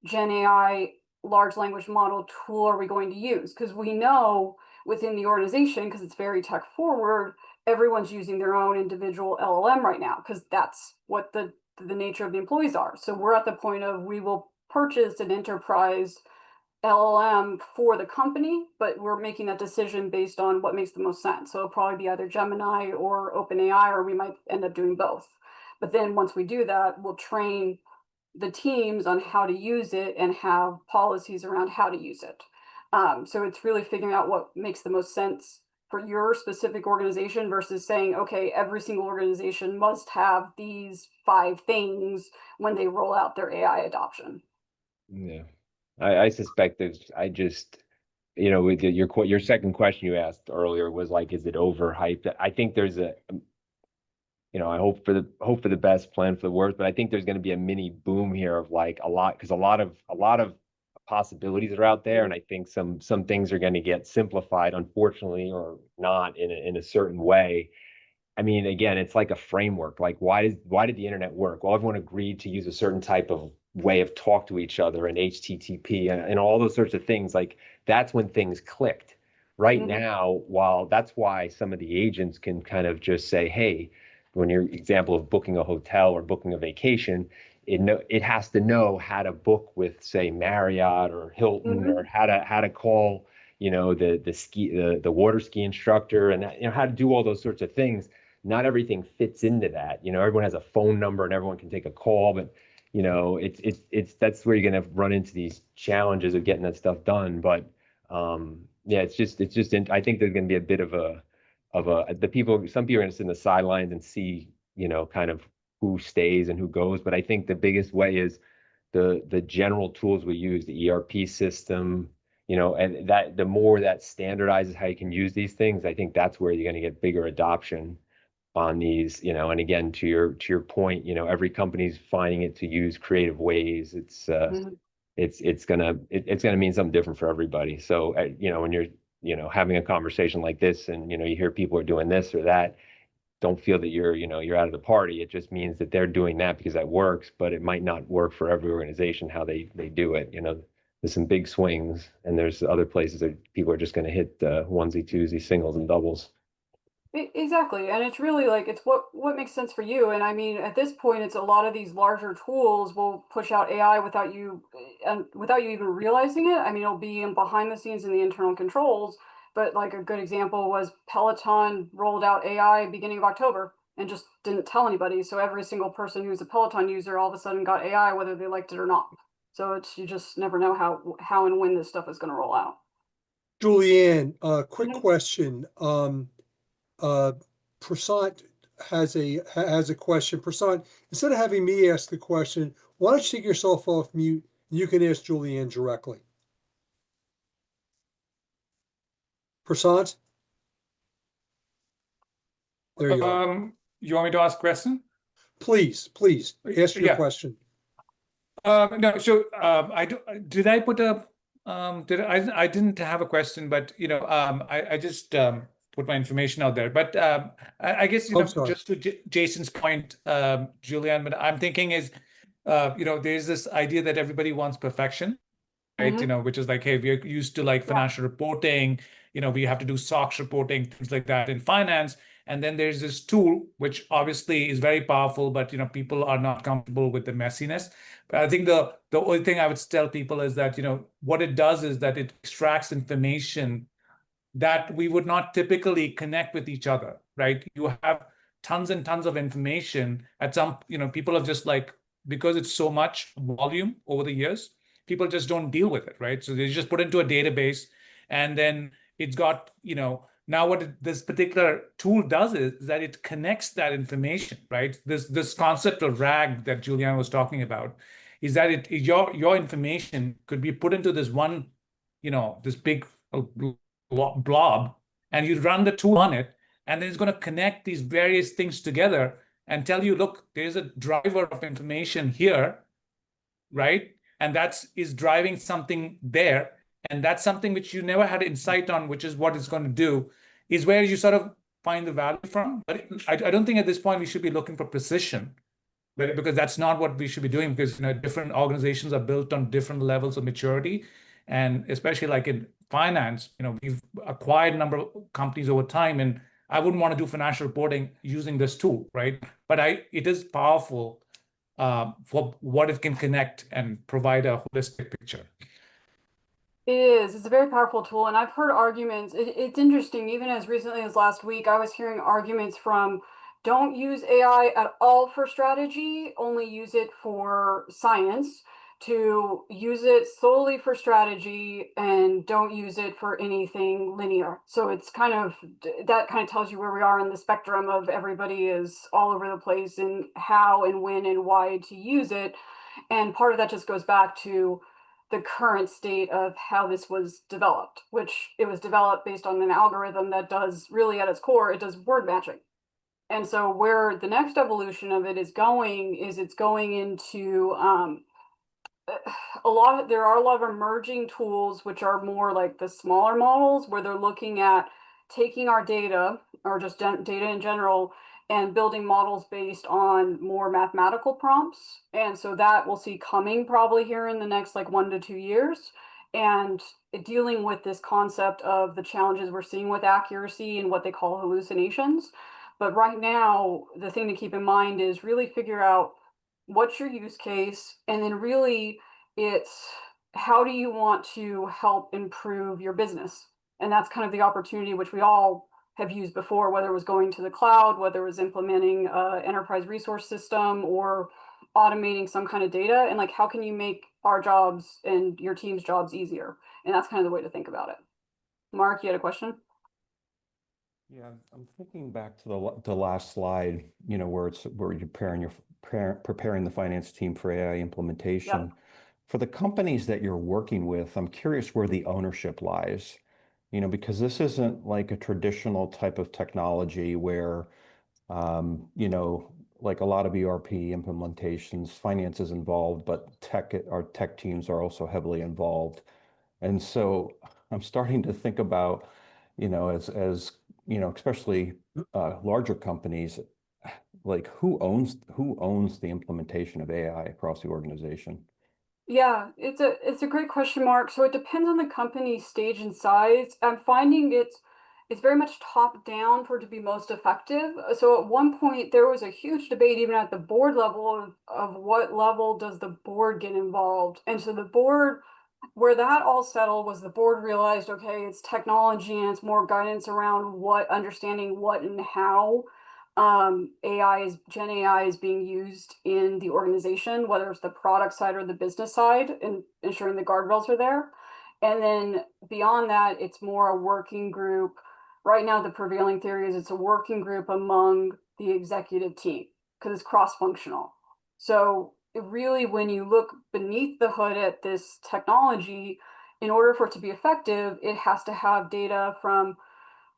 A: Gen AI large language model tool are we going to use? Because we know within the organization, because it's very tech forward, everyone's using their own individual LLM right now, because that's what the nature of the employees are. So we're at the point of we will purchase an enterprise LLM for the company, but we're making that decision based on what makes the most sense. So it'll probably be either Gemini or OpenAI, or we might end up doing both. But then once we do that, we'll train the teams on how to use it and have policies around how to use it. So it's really figuring out what makes the most sense for your specific organization versus saying, okay, every single organization must have these 5 things when they roll out their AI adoption.
I: Yeah. I suspect with your second question you asked earlier was like, is it overhyped? I think there's I hope for the best, plan for the worst, but I think there's going to be a mini boom here of like a lot, because a lot of possibilities are out there, and I think some things are going to get simplified, unfortunately, or not in a certain way. I mean, again, it's like a framework. Like, why did the internet work? Well, everyone agreed to use a certain type of way of talk to each other, and HTTP and all those sorts of things. Like, that's when things clicked. Right now, while that's why some of the agents can kind of just say, hey, when your example of booking a hotel or booking a vacation, it has to know how to book with, say, Marriott or Hilton, or how to call, the water ski instructor, and how to do all those sorts of things. Not everything fits into that. Everyone has a phone number and everyone can take a call, but that's where you're going to run into these challenges of getting that stuff done. But yeah, it's just I think there's going to be a bit of some people are going to sit in the sidelines and see, kind of who stays and who goes. But I think the biggest way is the general tools we use, the ERP system, and that the more that standardizes how you can use these things, I think that's where you're going to get bigger adoption on these, and again, to your point, every company's finding it to use creative ways. It's gonna mean something different for everybody. So, when you're, having a conversation like this, and, you hear people are doing this or that, don't feel that you're out of the party. It just means that they're doing that because that works, but it might not work for every organization how they do it. There's some big swings, and there's other places that people are just going to hit onesie, twosie, singles, and doubles.
A: Exactly. And it's really like, it's what makes sense for you. And I mean, at this point, it's a lot of these larger tools will push out AI without you even realizing it. I mean, it'll be in behind the scenes in the internal controls. But like a good example was Peloton rolled out AI beginning of October and just didn't tell anybody. So every single person who's a Peloton user all of a sudden got AI, whether they liked it or not. So you just never know how and when this stuff is going to roll out.
F: Julianne, quick question. Prasad has a question. Prasad, instead of having me ask the question, why don't you take yourself off mute and you can ask Julianne directly. Prasad? There you are.
E: You want me to ask a question?
F: Please ask your question.
E: No, so did I put a I didn't have a question, but I just put my information out there. But I guess just to Jason's point, Julianne, but I'm thinking is there's this idea that everybody wants perfection, right? Which is like, hey, we're used to like financial reporting, we have to do SOX reporting, things like that in finance. And then there's this tool, which obviously is very powerful, but people are not comfortable with the messiness. But I think the only thing I would tell people is that what it does is that it extracts information that we would not typically connect with each other, right? You have tons and tons of information. At some, people have just like, because it's so much volume over the years, people just don't deal with it, right? So they just put into a database, and then it's got, now what this particular tool does is that it connects that information, right? This concept of RAG that Julianne was talking about is that your information could be put into this one, this big blob, and you run the tool on it, and then it's going to connect these various things together and tell you, look, there's a driver of information here, right? And that is driving something there. And that's something which you never had insight on, which is what it's going to do, is where you sort of find the value from. But I don't think at this point we should be looking for precision, because that's not what we should be doing, because different organizations are built on different levels of maturity. And especially like in finance, we've acquired a number of companies over time, and I wouldn't want to do financial reporting using this tool, right? But it is powerful for what it can connect and provide a holistic picture.
A: It is. It's a very powerful tool. And I've heard arguments. It's interesting. Even as recently as last week, I was hearing arguments from don't use AI at all for strategy, only use it for science, to use it solely for strategy and don't use it for anything linear. So it's that kind of tells you where we are in the spectrum of everybody is all over the place in how and when and why to use it. And part of that just goes back to the current state of how this was developed, which it was developed based on an algorithm that does really at its core, it does word matching. And so where the next evolution of it is going is it's going into there are a lot of emerging tools which are more like the smaller models where they're looking at taking our data or just data in general and building models based on more mathematical prompts. And so that we'll see coming probably here in the next like 1 to 2 years, and dealing with this concept of the challenges we're seeing with accuracy and what they call hallucinations. But right now, the thing to keep in mind is really figure out what's your use case, and then really it's how do you want to help improve your business? And that's kind of the opportunity which we all have used before, whether it was going to the cloud, whether it was implementing an enterprise resource system or automating some kind of data, and like how can you make our jobs and your team's jobs easier? And that's kind of the way to think about it. Mark, you had a question?
J: Yeah, I'm thinking back to the last slide, you know, where you're preparing the finance team for AI implementation.
A: Yep.
J: For the companies that you're working with, I'm curious where the ownership lies, you know, because this isn't like a traditional type of technology where, you know, like a lot of ERP implementations, finance is involved, but our tech teams are also heavily involved. And so I'm starting to think about, you know, as you know, especially larger companies, like who owns the implementation of AI across the organization?
A: Yeah, it's a great question, Mark. So it depends on the company stage and size. I'm finding it's very much top down for it to be most effective. So at one point there was a huge debate even at the board level of what level does the board get involved. And so the board, where that all settled was the board realized, okay, it's technology and it's more guidance around understanding what and how Gen AI is being used in the organization, whether it's the product side or the business side, and ensuring the guardrails are there. And then beyond that, it's more a working group. Right now, the prevailing theory is it's a working group among the executive team because it's cross-functional. So really, when you look beneath the hood at this technology, in order for it to be effective, it has to have data from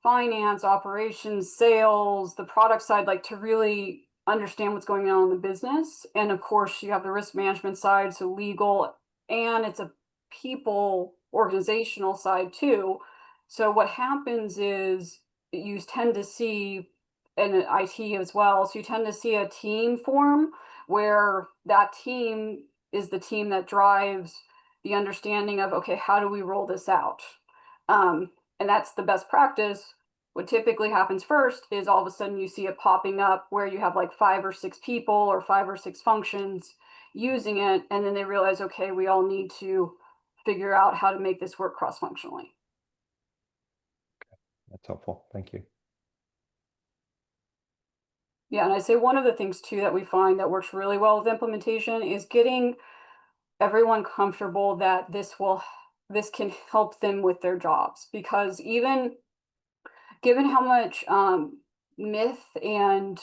A: finance, operations, sales, the product side, like to really understand what's going on in the business. And of course, you have the risk management side, so legal, and it's a people organizational side too. So what happens is you tend to see, and IT as well, so you tend to see a team form where that team is the team that drives the understanding of, okay, how do we roll this out? And that's the best practice. What typically happens first is all of a sudden you see it popping up where you have like 5 or 6 people or 5 or 6 functions using it. And then they realize, okay, we all need to figure out how to make this work cross-functionally.
J: That's helpful. Thank you.
A: Yeah, and I'd say one of the things too that we find that works really well with implementation is getting everyone comfortable that this can help them with their jobs, because even given how much myth and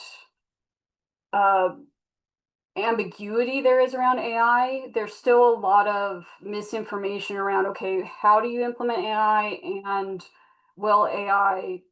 A: ambiguity there is around AI, there's still a lot of misinformation around, okay, how do you implement AI, and will AI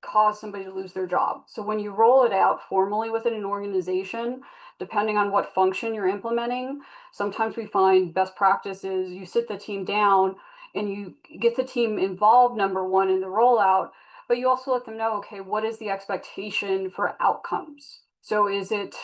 A: cause somebody to lose their job? So when you roll it out formally within an organization, depending on what function you're implementing, sometimes we find best practices, you sit the team down and you get the team involved, number one, in the rollout, but you also let them know, okay, what is the expectation for outcomes? So is it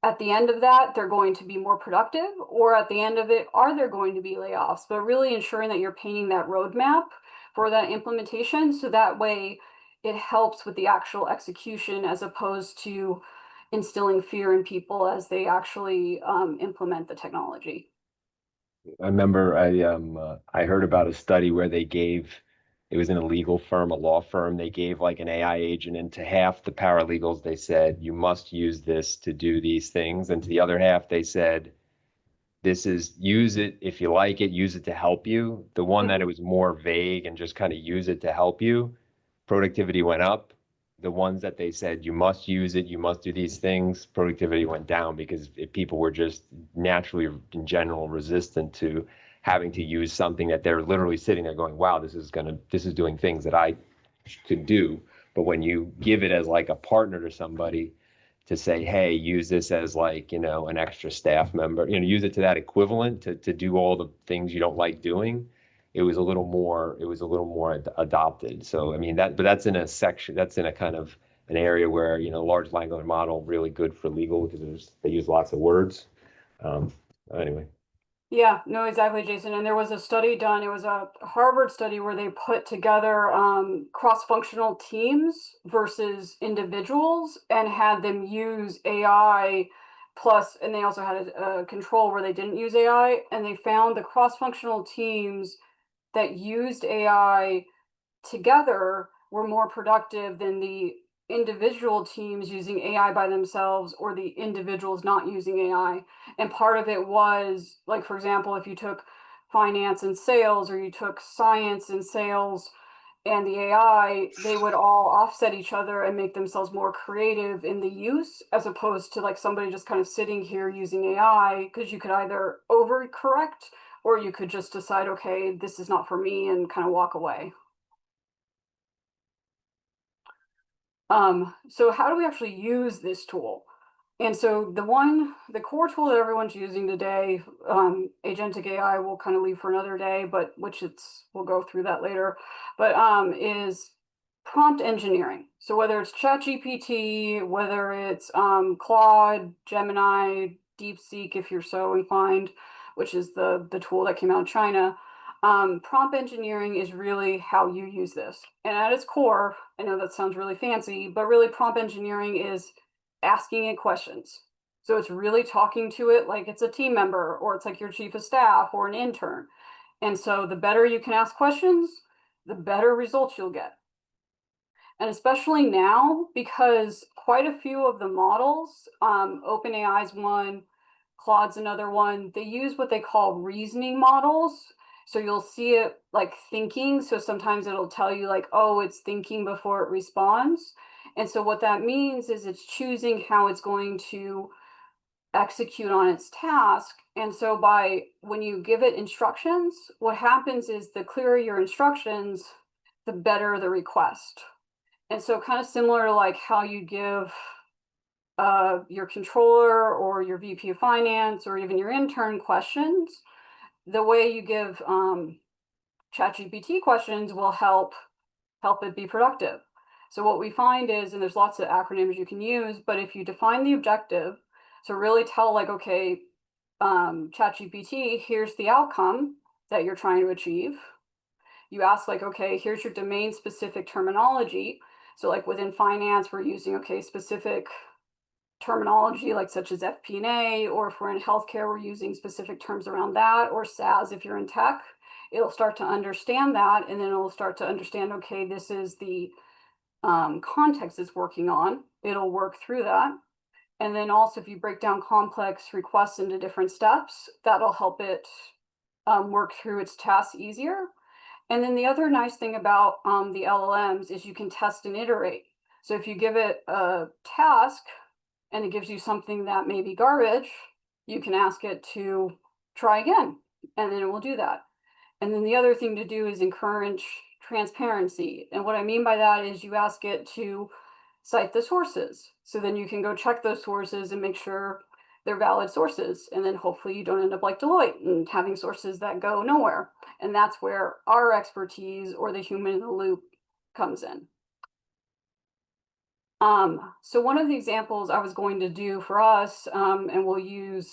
A: at the end of that, they're going to be more productive, or at the end of it, are there going to be layoffs? But really ensuring that you're painting that roadmap for that implementation, so that way it helps with the actual execution as opposed to instilling fear in people as they actually implement the technology.
I: I remember I heard about a study where it was in a legal firm, a law firm, they gave like an AI agent, and to half the paralegals, they said, you must use this to do these things. And to the other half, they said, use it if you like it, use it to help you. The one that it was more vague and just kind of use it to help you, productivity went up. The ones that they said, you must use it, you must do these things, productivity went down, because people were just naturally, in general, resistant to having to use something that they're literally sitting there going, wow, this is doing things that I could do. But when you give it as like a partner to somebody to say, hey, use this as like, you know, an extra staff member, you know, use it to that equivalent to do all the things you don't like doing, it was a little more adopted. So, I mean, but that's in a section, that's in a kind of an area where, you know, large language model really good for legal because they use lots of words. Anyway.
A: Yeah, no, exactly, Jason. And there was a study done, it was a Harvard study where they put together cross-functional teams versus individuals and had them use AI plus, and they also had a control where they didn't use AI, and they found the cross-functional teams that used AI together were more productive than the individual teams using AI by themselves or the individuals not using AI. And part of it was, like, for example, if you took finance and sales or you took science and sales and the AI, they would all offset each other and make themselves more creative in the use, as opposed to like somebody just kind of sitting here using AI, because you could either overcorrect or you could just decide, okay, this is not for me, and kind of walk away. So how do we actually use this tool? And so the core tool that everyone's using today, agentic AI, we'll kind of leave for another day, but we'll go through that later, but is prompt engineering. So whether it's ChatGPT, whether it's Claude, Gemini, DeepSeek, if you're so inclined, which is the tool that came out of China, prompt engineering is really how you use this. And at its core, I know that sounds really fancy, but really prompt engineering is asking it questions. So it's really talking to it like it's a team member, or it's like your chief of staff or an intern. And so the better you can ask questions, the better results you'll get. And especially now, because quite a few of the models, OpenAI's one, Claude's another one, they use what they call reasoning models. So you'll see it like thinking. So sometimes it'll tell you like, oh, it's thinking before it responds. And so what that means is it's choosing how it's going to execute on its task. And so when you give it instructions, what happens is the clearer your instructions, the better the request. And so kind of similar to like how you give your controller or your VP of finance or even your intern questions, the way you give ChatGPT questions will help it be productive. So what we find is, and there's lots of acronyms you can use, but if you define the objective, so really tell like, okay, ChatGPT, here's the outcome that you're trying to achieve. You ask like, okay, here's your domain specific terminology. So like within finance, we're using, okay, specific terminology like such as FP&A, or if we're in healthcare, we're using specific terms around that, or SAS if you're in tech. It'll start to understand that, and then it'll start to understand, okay, this is the context it's working on. It'll work through that. And then also if you break down complex requests into different steps, that'll help it work through its tasks easier. And then the other nice thing about the LLMs is you can test and iterate. So if you give it a task and it gives you something that may be garbage, you can ask it to try again, and then it will do that. And then the other thing to do is encourage transparency. And what I mean by that is you ask it to cite the sources. So then you can go check those sources and make sure they're valid sources. And then hopefully you don't end up like Deloitte and having sources that go nowhere. And that's where our expertise or the human in the loop comes in. So one of the examples I was going to do for us, and we'll use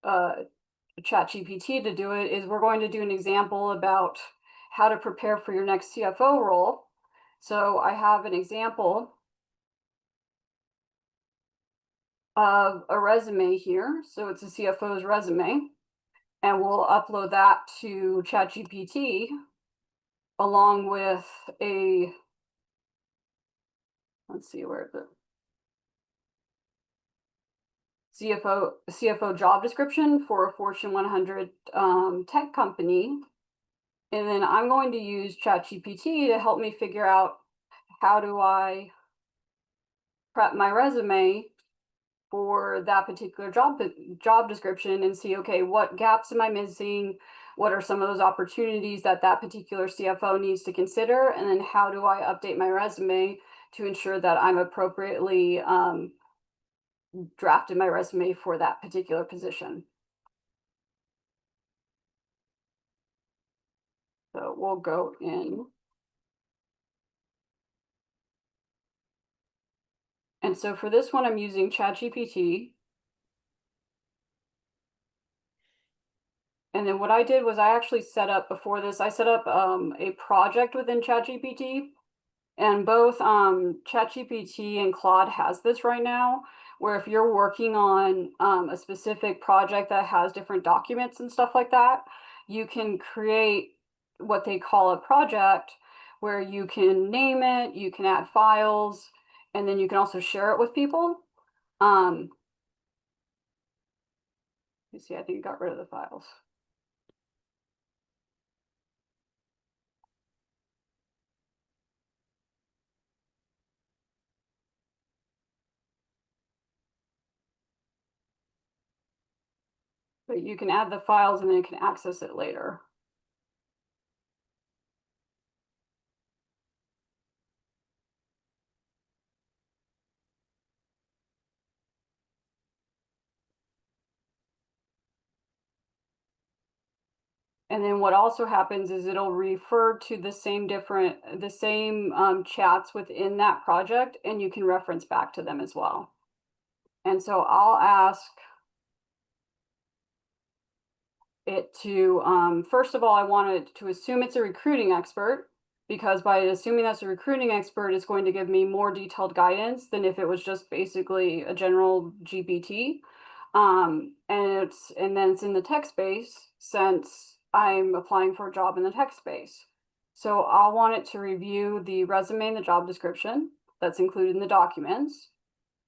A: ChatGPT to do it, is we're going to do an example about how to prepare for your next CFO role. So I have an example of a resume here. So it's a CFO's resume, and we'll upload that to ChatGPT along with a, let's see, where is it? CFO job description for a Fortune 100 tech company. And then I'm going to use ChatGPT to help me figure out how do I prep my resume for that particular job description and see, okay, what gaps am I missing? What are some of those opportunities that that particular CFO needs to consider? And then how do I update my resume to ensure that I'm appropriately drafted my resume for that particular position? So we'll go in. And so for this one, I'm using ChatGPT. And then what I did was I actually set up, before this, I set up a project within ChatGPT. And both ChatGPT and Claude has this right now, where if you're working on a specific project that has different documents and stuff like that, you can create what they call a project, where you can name it, you can add files, and then you can also share it with people. You see, I think it got rid of the files. But you can add the files and then you can access it later. And then what also happens is it'll refer to the same chats within that project, and you can reference back to them as well. And so I'll ask it to, first of all, I want it to assume it's a recruiting expert, because by assuming that's a recruiting expert, it's going to give me more detailed guidance than if it was just basically a general GPT. And then it's in the tech space, since I'm applying for a job in the tech space. So I'll want it to review the resume and the job description that's included in the documents.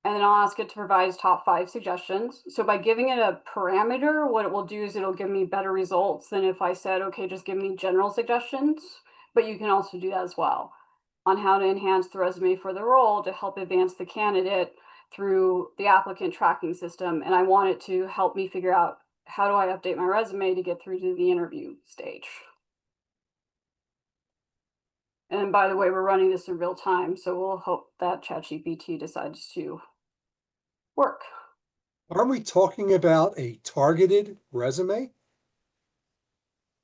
A: And then I'll ask it to provide its top 5 suggestions. So by giving it a parameter, what it will do is it'll give me better results than if I said, okay, just give me general suggestions. But you can also do that as well, on how to enhance the resume for the role to help advance the candidate through the applicant tracking system. And I want it to help me figure out, how do I update my resume to get through to the interview stage? And by the way, we're running this in real time, so we'll hope that ChatGPT decides to work.
F: Aren't we talking about a targeted resume?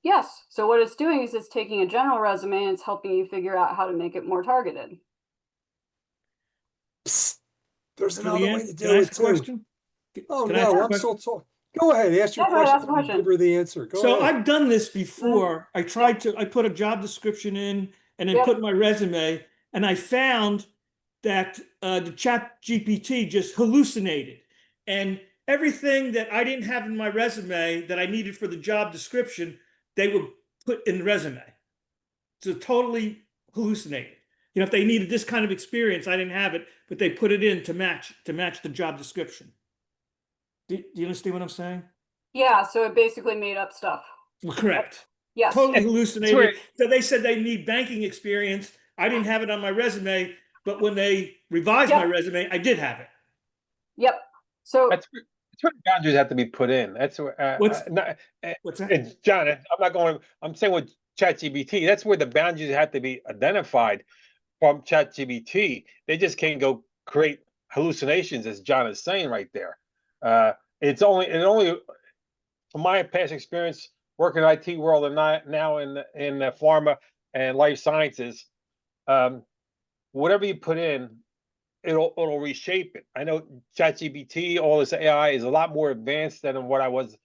A: Yes. So what it's doing is it's taking a general resume and it's helping you figure out how to make it more targeted.
F: Psst, there's another way to
G: Julianne, can
F: do
G: I
F: it
G: ask a
F: too.
G: question?
F: Oh
G: Can I ask a
F: no, I'm
G: question?
F: still talking. Go ahead, ask your
A: Yeah, go ahead,
F: question.
A: ask a question.
F: Give her the answer. Go
G: So
F: ahead.
G: I've done this before. I put a job description in and then
A: Yep.
G: put my resume, and I found that the chat GPT just hallucinated. And everything that I didn't have in my resume that I needed for the job description, they would put in the resume. So totally hallucinated. You know, if they needed this kind of experience, I didn't have it, but they put it in to match the job description. Do you understand what I'm saying?
A: Yeah, so it basically made up stuff.
G: Well, correct.
A: Yes.
G: Totally hallucinated. So they said they need banking experience. I didn't have it on my resume, but when they revised my resume, I did have it.
A: Yep. So
K: That's where the boundaries have to be put in. That's where
G: What's that?
K: it's John. I'm saying with ChatGPT, that's where the boundaries have to be identified from ChatGPT. They just can't go create hallucinations, as John is saying right there. It only from my past experience working in IT world and now in the pharma and life sciences, whatever you put in, it'll reshape it. I know ChatGPT, all this AI is a lot more advanced than what I was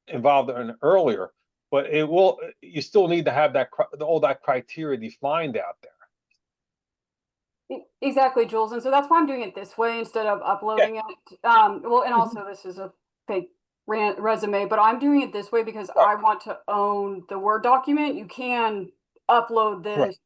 K: involved in earlier, but you still need to have all that criteria defined out there.
A: Exactly, Jules. And so that's why I'm doing it this way instead of uploading it. Well, and also this is a fake resume, but I'm doing it this way because I want to own the Word document. You can upload this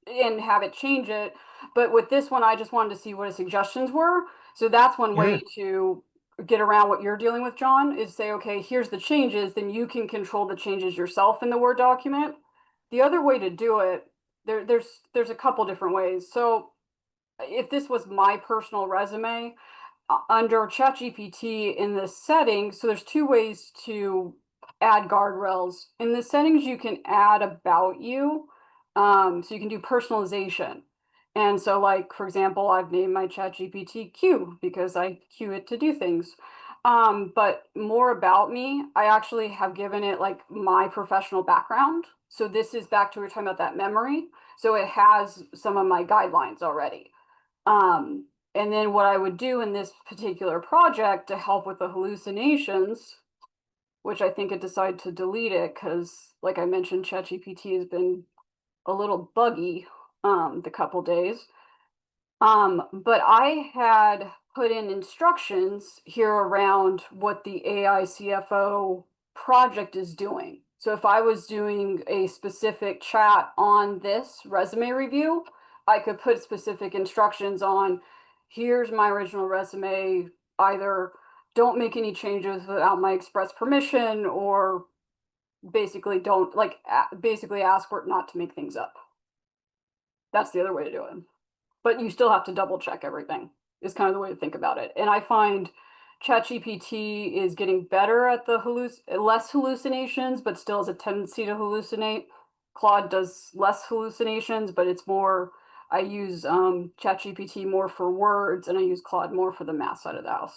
A: and have it change it. But with this one, I just wanted to see what his suggestions were. So that's one way to get around what you're dealing with, John, is say, okay, here's the changes. Then you can control the changes yourself in the Word document. The other way to do it, there's a couple different ways. So if this was my personal resume, under ChatGPT in the settings, so there's two ways to add guardrails. In the settings, you can add about you. So you can do personalization. And so like, for example, I've named my ChatGPT Q because I cue it to do things. But more about me, I actually have given it like my professional background. So this is back to we were talking about that memory. So it has some of my guidelines already. And then what I would do in this particular project to help with the hallucinations, which I think it decided to delete it because, like I mentioned, ChatGPT has been a little buggy the couple days. But I had put in instructions here around what the AI CFO project is doing. So if I was doing a specific chat on this resume review, I could put specific instructions on, here's my original resume, either don't make any changes without my express permission, or basically don't, like, basically ask for it not to make things up. That's the other way to do it. But you still have to double check everything, is kind of the way to think about it. And I find ChatGPT is getting better at the less hallucinations, but still has a tendency to hallucinate. Claude does less hallucinations, but it's more, I use ChatGPT more for words, and I use Claude more for the math side of the house.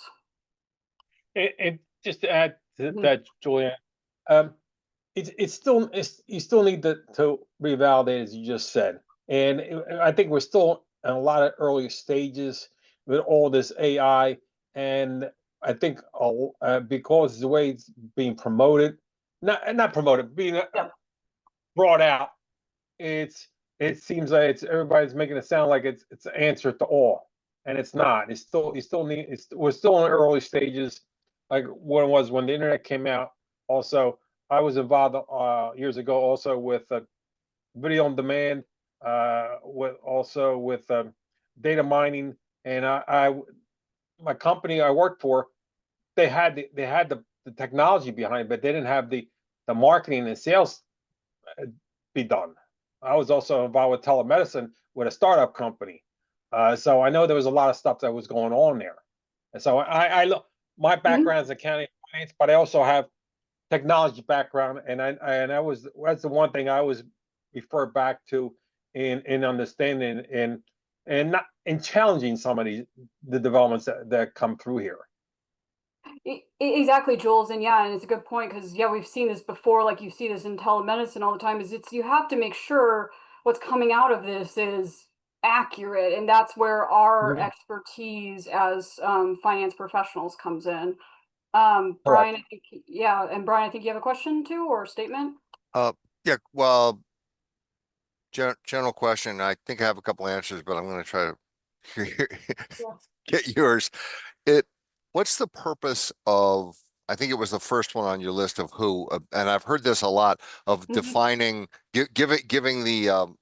K: And just to add to that, Julianne, it's still you still need to revalidate, as you just said. And I think we're still in a lot of early stages with all this AI, and I think because the way it's being promoted, not promoted, being brought out, it seems like everybody's making it sound like it's an answer to all, and it's not. We're still in the early stages, like what it was when the internet came out. Also, I was involved years ago also with video on demand, with data mining, and my company I worked for, they had the technology behind it, but they didn't have the marketing and sales be done. I was also involved with telemedicine with a startup company, so I know there was a lot of stuff that was going on there. And so I look, my background is accounting and finance, but I also have technology background, and that's the one thing I always refer back to in understanding and not in challenging some of the developments that come through here.
A: Exactly, Jules, and yeah, and it's a good point because yeah, we've seen this before. Like you see this in telemedicine all the time. You have to make sure what's coming out of this is accurate, and that's where our expertise as finance professionals comes in. Brian, I think, yeah, and Brian, I think you have a question too or a statement.
D: Yeah, well, general question. I think I have a couple answers, but I'm going to try to get yours. What's the purpose of, I think it was the first one on your list of who, and I've heard this a lot, of defining, giving the,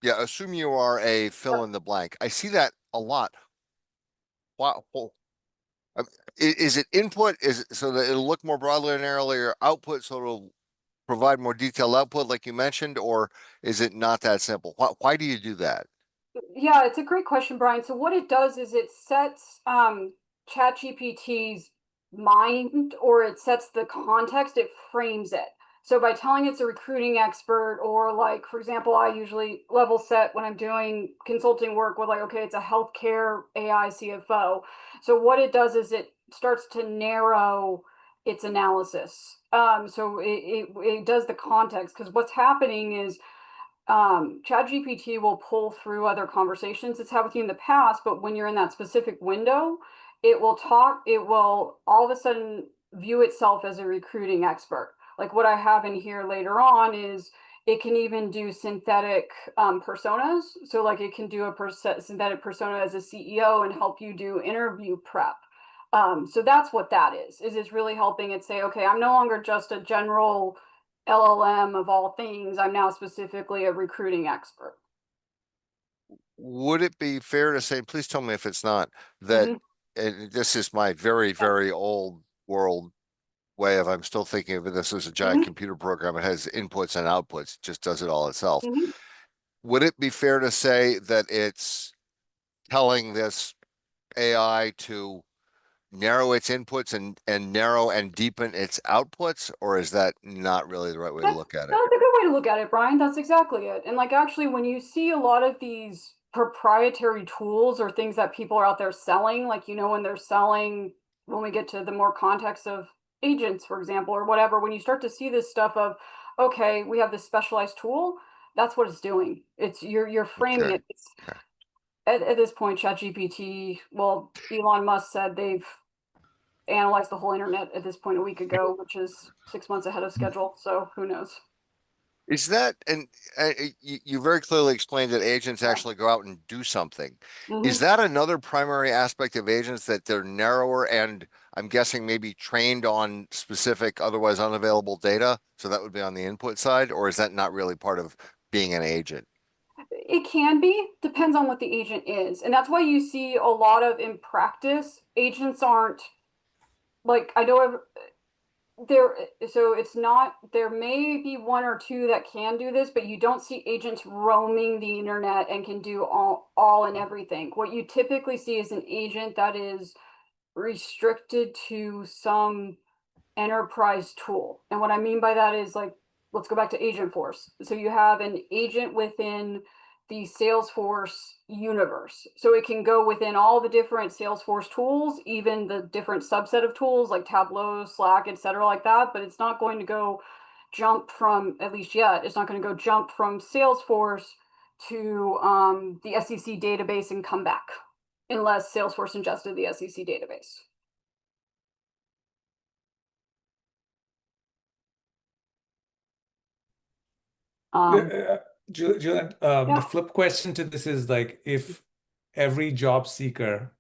D: assume you are a fill in the blank. I see that a lot. Wow. Is it input? Is it so that it'll look more broadly and narrowly, or output so it'll provide more detailed output like you mentioned, or is it not that simple? Why do you do that?
A: Yeah, it's a great question, Brian. So what it does is it sets ChatGPT's mind, or it sets the context, it frames it. So by telling it's a recruiting expert, or like, for example, I usually level set when I'm doing consulting work with like, okay, it's a healthcare AI CFO. So what it does is it starts to narrow its analysis. So it does the context, because what's happening is ChatGPT will pull through other conversations it's had with you in the past, but when you're in that specific window, it will all of a sudden view itself as a recruiting expert. Like what I have in here later on is it can even do synthetic personas. So like it can do a synthetic persona as a CEO and help you do interview prep. So that's what that is it's really helping it say, okay, I'm no longer just a general LLM of all things. I'm now specifically a recruiting expert.
D: Would it be fair to say, please tell me if it's not, that and this is my very, very old world way of, I'm still thinking of this as a giant computer program. It has inputs and outputs, it just does it all itself. Would it be fair to say that it's telling this AI to narrow its inputs and narrow and deepen its outputs, or is that not really the right way to look at it?
A: That's a good way to look at it, Brian. That's exactly it. And like actually when you see a lot of these proprietary tools or things that people are out there selling, like when they're selling, when we get to the more context of agents, for example, or whatever, when you start to see this stuff of, okay, we have this specialized tool, that's what it's doing. It's you're framing
D: Okay.
A: it. It's, at this point, ChatGPT, well, Elon Musk said they've analyzed the whole internet at this point a week ago, which is 6 months ahead of schedule. So who knows?
D: Is that, and you very clearly explained that agents actually go out and do something. Is that another primary aspect of agents, that they're narrower and I'm guessing maybe trained on specific, otherwise unavailable data? So that would be on the input side, or is that not really part of being an agent?
A: It can be, depends on what the agent is. And that's why you see a lot of, in practice, agents aren't, like, I know there, so it's not, there may be one or two that can do this, but you don't see agents roaming the internet and can do all and everything. What you typically see is an agent that is restricted to some enterprise tool. And what I mean by that is, like, let's go back to Agentforce. So you have an agent within the Salesforce universe. So it can go within all the different Salesforce tools, even the different subset of tools like Tableau, Slack, etc., like that. But it's not going to go jump from, at least yet, it's not going to go jump from Salesforce to the SEC database and come back, unless Salesforce ingested the SEC database.
E: Julian,
A: Yeah.
E: the flip question to this is, like, if every job seeker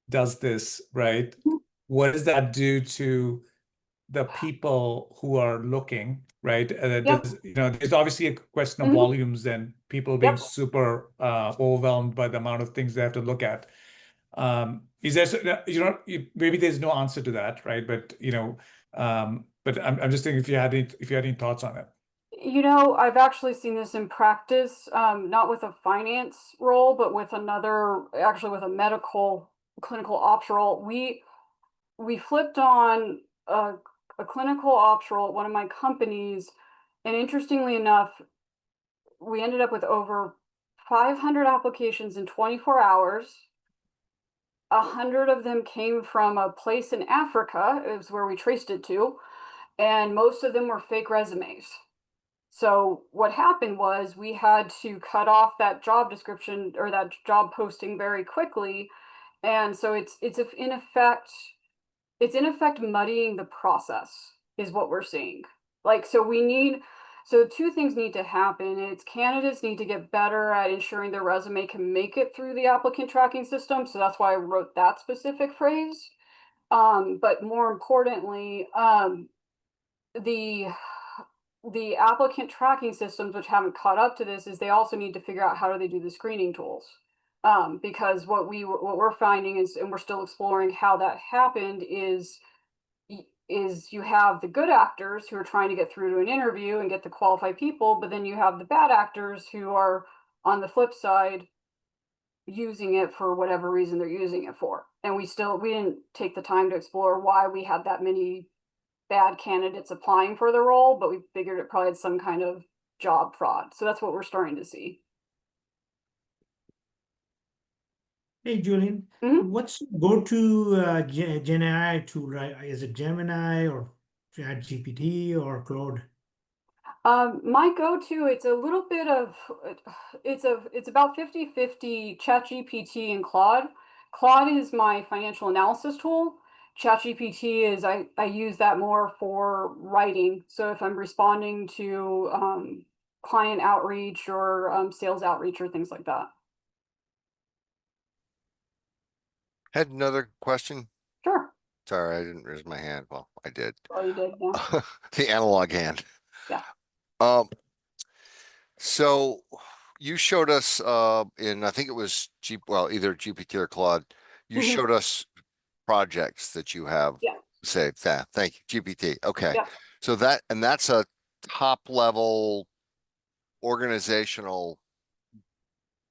E: does this, right, what does that do to the people who are looking, right?
A: Yep.
E: There's obviously a question of volumes and people being super overwhelmed by the amount of things they have to look at. Is there, maybe there's no answer to that, right? But but I'm just thinking if you had any thoughts on it.
A: I've actually seen this in practice, not with a finance role, but with actually with a medical clinical ops role. We flipped on a clinical ops role at one of my companies, and interestingly enough, we ended up with over 500 applications in 24 hours. 100 of them came from a place in Africa, is where we traced it to, and most of them were fake resumes. So what happened was we had to cut off that job description or that job posting very quickly. And so it's in effect muddying the process is what we're seeing. Like, so two things need to happen. It's candidates need to get better at ensuring their resume can make it through the applicant tracking system. So that's why I wrote that specific phrase. But more importantly, the applicant tracking systems, which haven't caught up to this, is they also need to figure out how do they do the screening tools. Because what we're finding is, and we're still exploring how that happened, is you have the good actors who are trying to get through to an interview and get the qualified people, but then you have the bad actors who are on the flip side using it for whatever reason they're using it for. And we didn't take the time to explore why we had that many bad candidates applying for the role, but we figured it probably had some kind of job fraud. So that's what we're starting to see.
G: Hey, Julian, what's go-to Gen AI tool, right? Is it Gemini or ChatGPT or Claude?
A: My go-to, it's a little bit of, it's about 50-50 ChatGPT and Claude. Claude is my financial analysis tool. ChatGPT is, I use that more for writing. So if I'm responding to client outreach or sales outreach or things like that.
D: Had another question?
A: Sure.
D: Sorry, I didn't raise my hand. Well, I did.
A: Oh, you did, yeah.
D: The analog hand.
A: Yeah.
D: So you showed us in, I think it was either GPT or Claude, you showed us projects that you have.
A: Yeah.
D: Say that. Thank you, GPT. Okay.
A: Yeah.
D: So that's a top level organizational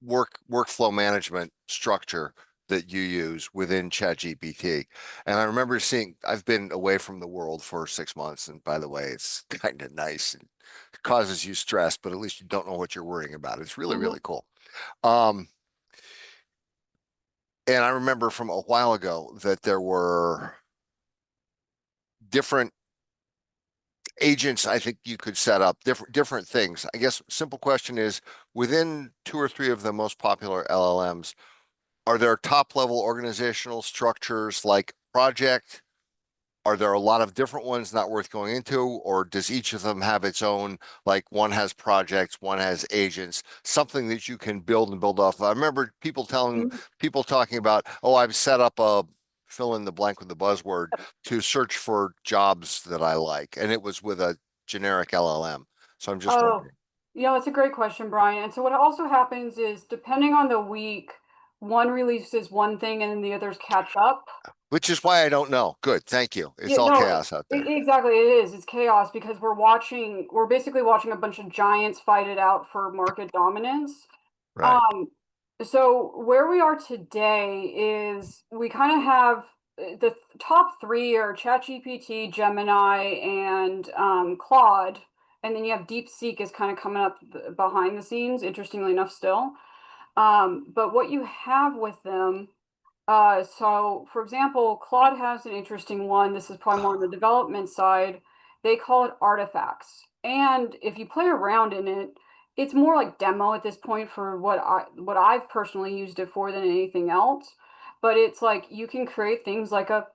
D: workflow management structure that you use within ChatGPT. And I remember seeing, I've been away from the world for 6 months. And by the way, it's kind of nice and causes you stress, but at least you don't know what you're worrying about. It's really, really cool. And I remember from a while ago that there were different agents I think you could set up, different things. I guess simple question is, within 2 or 3 of the most popular LLMs, are there top level organizational structures like project? Are there a lot of different ones not worth going into, or does each of them have its own, like one has projects, one has agents, something that you can build and build off of? I remember people talking about, oh, I've set up a fill in the blank with the buzzword to search for jobs that I like, and it was with a generic LLM. So I'm just wondering.
A: Yeah, that's a great question, Brian. And so what also happens is, depending on the week, one releases one thing and then the others catch up.
D: Which is why I don't know. Good, thank you. It's
A: Yeah,
D: all
A: no,
D: chaos out there.
A: Exactly, it is. It's chaos because we're basically watching a bunch of giants fight it out for market dominance.
D: Right.
A: So where we are today is we kind of have the top 3 are ChatGPT, Gemini, and Claude. And then you have DeepSeek is kind of coming up behind the scenes, interestingly enough, still. But what you have with them, so for example, Claude has an interesting one. This is probably more on the development side. They call it artifacts. And if you play around in it, it's more like demo at this point for what I've personally used it for than anything else. But it's like you can create things like a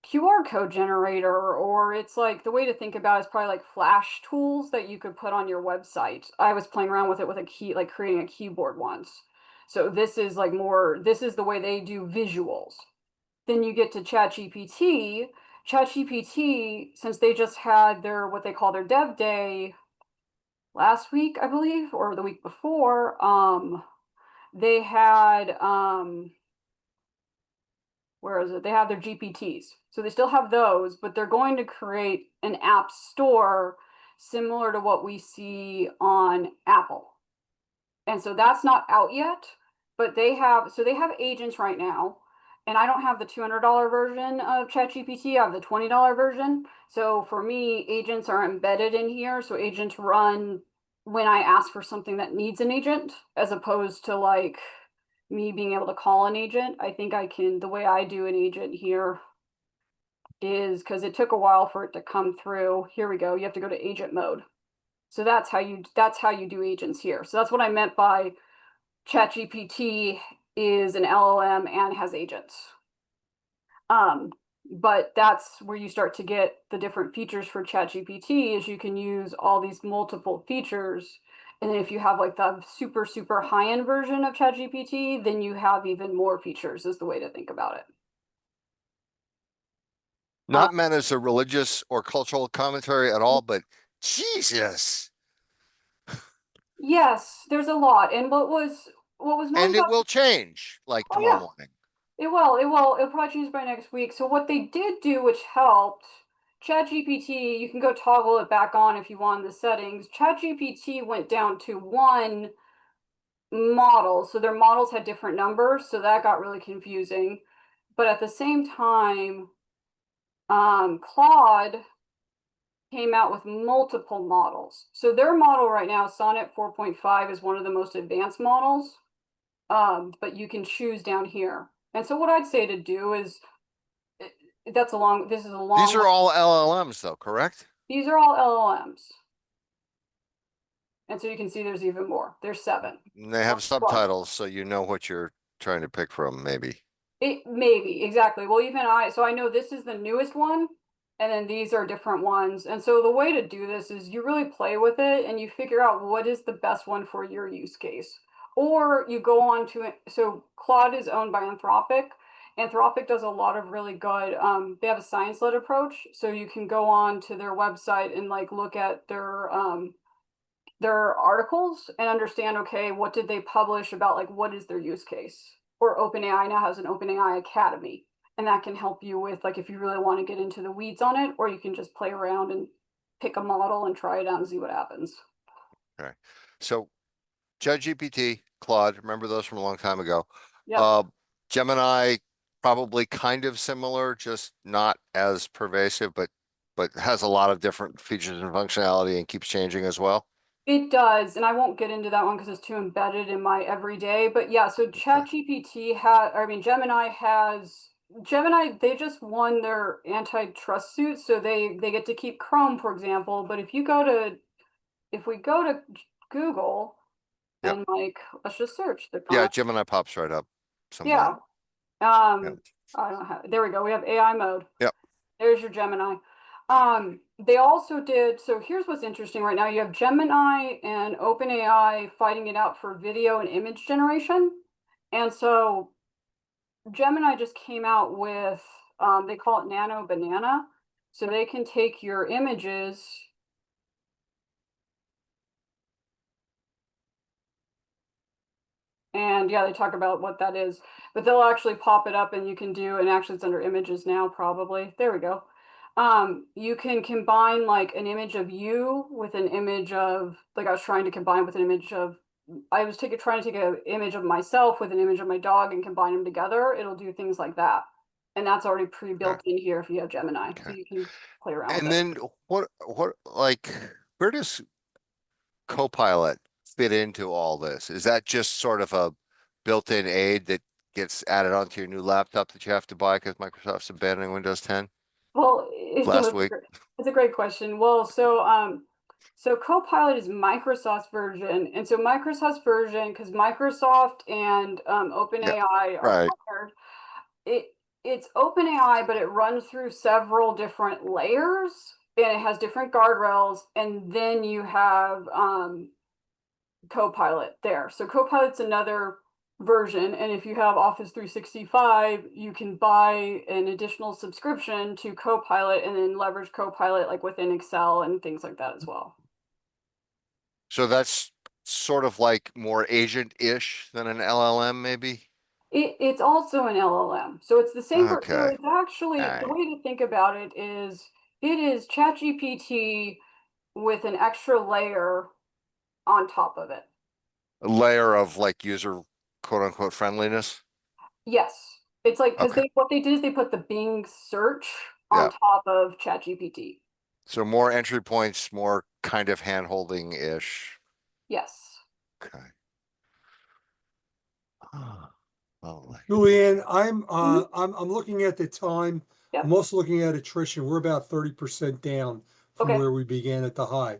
A: QR code generator, or it's like, the way to think about it is probably like Flash tools that you could put on your website. I was playing around with it with a key, like creating a keyboard once. So this is like this is the way they do visuals. Then you get to ChatGPT. ChatGPT, since they just had what they call their dev day last week, I believe, or the week before, they had, where is it? They have their GPTs. So they still have those, but they're going to create an app store similar to what we see on Apple. And so that's not out yet, but they have agents right now. And I don't have the $200 version of ChatGPT. I have the $20 version. So for me, agents are embedded in here. So agents run when I ask for something that needs an agent, as opposed to like me being able to call an agent. I think the way I do an agent here is, because it took a while for it to come through. Here we go. You have to go to agent mode. So that's how you do agents here. So that's what I meant by ChatGPT is an LLM and has agents. But that's where you start to get the different features for ChatGPT, is you can use all these multiple features. And then if you have like the super, super high-end version of ChatGPT, then you have even more features, is the way to think about it.
D: Not meant as a religious or cultural commentary at all, but Jesus.
A: Yes, there's a lot. And what was nice
D: And it will change like tomorrow morning.
A: It will. It'll probably change by next week. So what they did do, which helped, ChatGPT, you can go toggle it back on if you want in the settings. ChatGPT went down to 1 model. So their models had different numbers. So that got really confusing. But at the same time, Claude came out with multiple models. So their model right now, Sonnet 4.5, is one of the most advanced models. But you can choose down here. And so what I'd say to do is, this is a long.
D: These are all LLMs though, correct?
A: These are all LLMs. And so you can see there's even more. There's 7.
D: And they have subtitles, so you know what you're trying to pick from, maybe.
A: Maybe, exactly. Well, so I know this is the newest one, and then these are different ones. And so the way to do this is you really play with it and you figure out what is the best one for your use case. Or you go on to it. So Claude is owned by Anthropic. Anthropic does a lot of really good, they have a science-led approach. So you can go on to their website and like look at their articles and understand, okay, what did they publish about, like, what is their use case? Or OpenAI now has an OpenAI Academy, and that can help you with, like, if you really want to get into the weeds on it, or you can just play around and pick a model and try it out and see what happens.
D: Okay. So ChatGPT, Claude, remember those from a long time ago.
A: Yeah.
D: Gemini probably kind of similar, just not as pervasive, but has a lot of different features and functionality and keeps changing as well.
A: It does, and I won't get into that one because it's too embedded in my everyday. But yeah, so ChatGPT Gemini, they just won their antitrust suit, so they get to keep Chrome, for example. But if we go to Google
D: Yep.
A: and like, let's just search the
D: Yeah, Gemini pops right up somewhere.
A: Yeah.
D: Yep.
A: I don't have, there we go. We have AI mode.
D: Yep.
A: There's your Gemini. They also did, so here's what's interesting right now. You have Gemini and OpenAI fighting it out for video and image generation. And so Gemini just came out with, they call it Nano Banana. So they can take your images. And yeah, they talk about what that is, but they'll actually pop it up and you can do, and actually it's under images now, probably. There we go. You can combine like an image of you with an image of, like I was trying to combine with an image of, trying to take an image of myself with an image of my dog and combine them together. It'll do things like that. And that's already pre-built in here if you have Gemini. So you can play around with it.
D: And then what like, where does Copilot fit into all this? Is that just sort of a built-in aid that gets added onto your new laptop that you have to buy because Microsoft's abandoning Windows 10?
A: Well,
D: Last week.
A: It's a great question. Well, so Copilot is Microsoft's version, and so Microsoft's version, because Microsoft and OpenAI are partnered. It's OpenAI, but it runs through several different layers, and it has different guardrails, and then you have Copilot there. So Copilot's another version, and if you have Office 365, you can buy an additional subscription to Copilot and then leverage Copilot like within Excel and things like that as well.
D: So that's sort of like more agent-ish than an LLM, maybe?
A: It's also an LLM. So it's the same. So
D: Okay.
A: it's actually, the way to think about it is ChatGPT with an extra layer on top of it.
D: A layer of like user quote unquote friendliness?
A: Yes. It's like, because what they did is they put the Bing search on top of ChatGPT.
D: So more entry points, more kind of hand-holding-ish.
A: Yes.
D: Okay.
F: Julianne, I'm looking at the time.
A: Yep.
F: I'm also looking at attrition. We're about 30% down from where we began at the high.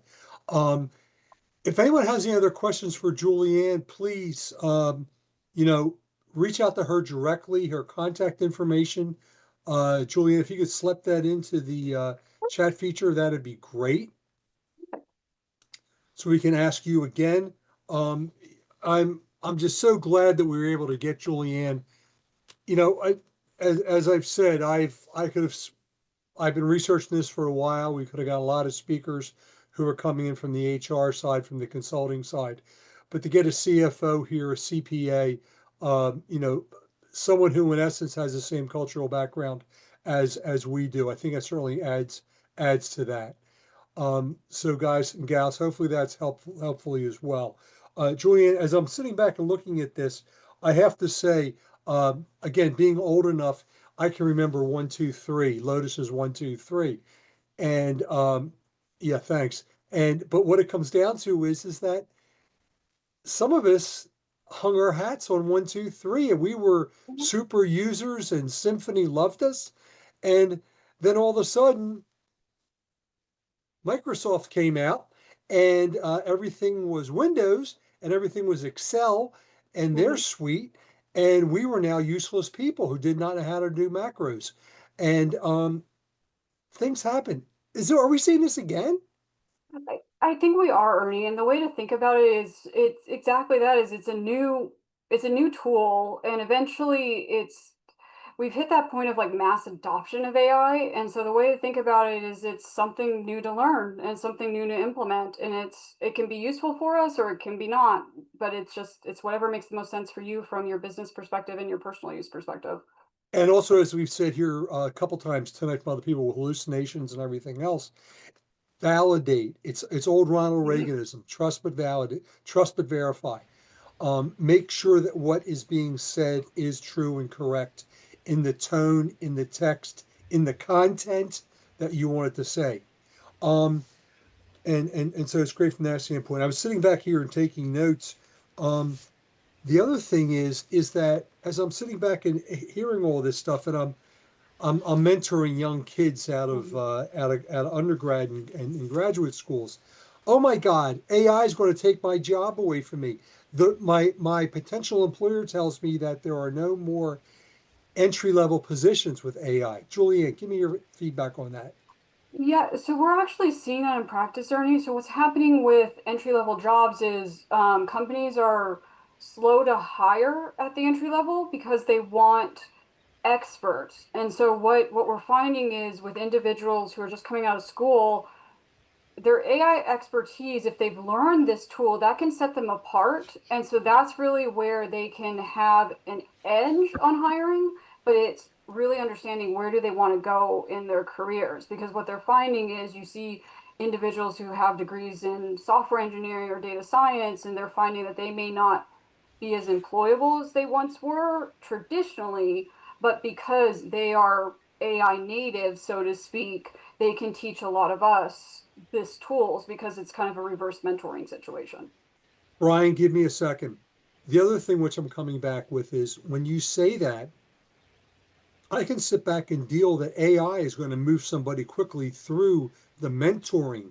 F: If anyone has any other questions for Julianne, please, reach out to her directly. Her contact information, Julianne, if you could slip that into the chat feature, that'd be great. So we can ask you again. I'm just so glad that we were able to get Julianne. As I've said, I've been researching this for a while. We could have got a lot of speakers who are coming in from the HR side, from the consulting side, but to get a CFO here, a CPA, someone who in essence has the same cultural background as we do, I think that certainly adds to that. So guys and gals, hopefully that's helpful as well. Julianne, as I'm sitting back and looking at this, I have to say, again, being old enough, I can remember 1, 2, 3. Lotus is 1, 2, 3, and yeah, thanks. But what it comes down to is that some of us hung our hats on 1, 2, 3, and we were super users, and Symphony loved us, and then all of a sudden, Microsoft came out, and everything was Windows, and everything was Excel, and their suite, and we were now useless people who did not know how to do macros, and things happen. Are we seeing this again?
A: I think we are, Ernie, and the way to think about it is it's exactly that. It's a new tool, and eventually we've hit that point of like mass adoption of AI, and so the way to think about it is it's something new to learn and something new to implement, and it can be useful for us or it can be not, but it's whatever makes the most sense for you from your business perspective and your personal use perspective.
F: And also, as we've said here a couple times tonight from other people with hallucinations and everything else, validate. It's old Ronald Reaganism. Trust but validate. Trust but verify. Make sure that what is being said is true and correct in the tone, in the text, in the content that you want it to say. And so it's great from that standpoint. I was sitting back here and taking notes. The other thing is that as I'm sitting back and hearing all this stuff, and I'm mentoring young kids out of undergrad and graduate schools. Oh my God, AI is going to take my job away from me. My potential employer tells me that there are no more entry level positions with AI. Julianne, give me your feedback on that.
A: Yeah, so we're actually seeing that in practice, Ernie. So what's happening with entry-level jobs is companies are slow to hire at the entry level because they want experts. And so what we're finding is with individuals who are just coming out of school, their AI expertise, if they've learned this tool, that can set them apart. And so that's really where they can have an edge on hiring, but it's really understanding where do they want to go in their careers. Because what they're finding is you see individuals who have degrees in software engineering or data science, and they're finding that they may not be as employable as they once were traditionally, but because they are AI native, so to speak, they can teach a lot of us this tools because it's kind of a reverse mentoring situation.
F: Brian, give me a second. The other thing which I'm coming back with is when you say that, I can sit back and deal that AI is going to move somebody quickly through the mentoring,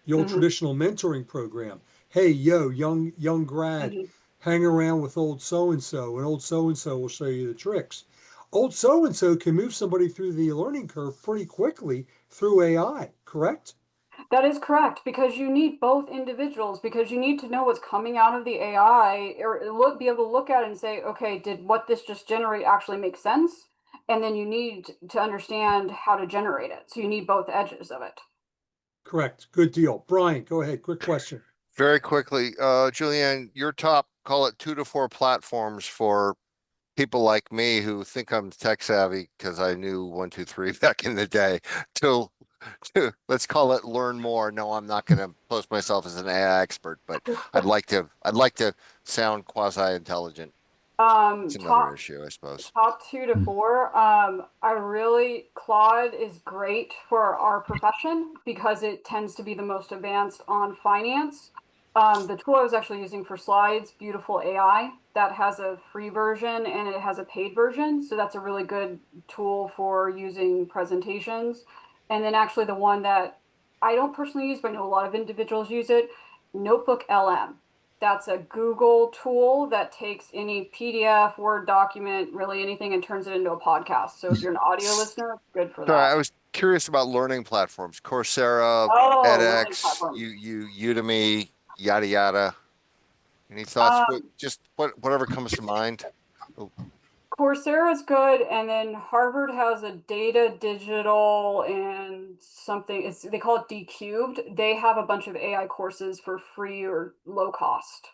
F: the old traditional mentoring program. Hey, yo, young grad, hang around with old so and so, and old so and so will show you the tricks. Old so and so can move somebody through the learning curve pretty quickly through AI, correct?
A: That is correct, because you need both individuals, because you need to know what's coming out of the AI or be able to look at it and say, okay, did what this just generate actually make sense? And then you need to understand how to generate it. So you need both edges of it.
F: Correct. Good deal. Brian, go ahead. Quick question.
D: Very quickly, Julianne, your top, call it 2 to 4 platforms for people like me who think I'm tech savvy because I knew 1, 2, 3 back in the day to let's call it learn more. No, I'm not going to post myself as an AI expert, but I'd like to sound quasi intelligent. It's another
A: Top
D: issue, I suppose.
A: top 2 to 4. I really, Claude is great for our profession because it tends to be the most advanced on finance. The tool I was actually using for slides, Beautiful AI, that has a free version and it has a paid version. So that's a really good tool for using presentations. And then actually the one that I don't personally use, but I know a lot of individuals use it, Notebook LM. That's a Google tool that takes any PDF, Word document, really anything, and turns it into a podcast. So if you're an audio listener, good for
D: Sorry, I
A: that.
D: was curious about learning platforms, Coursera,
A: Oh, learning
D: edX,
A: platforms.
D: Udemy, yada yada. Any thoughts? Whatever comes to mind. Oh,
A: Coursera is good, and then Harvard has a data digital and something. They call it D cubed. They have a bunch of AI courses for free or low cost.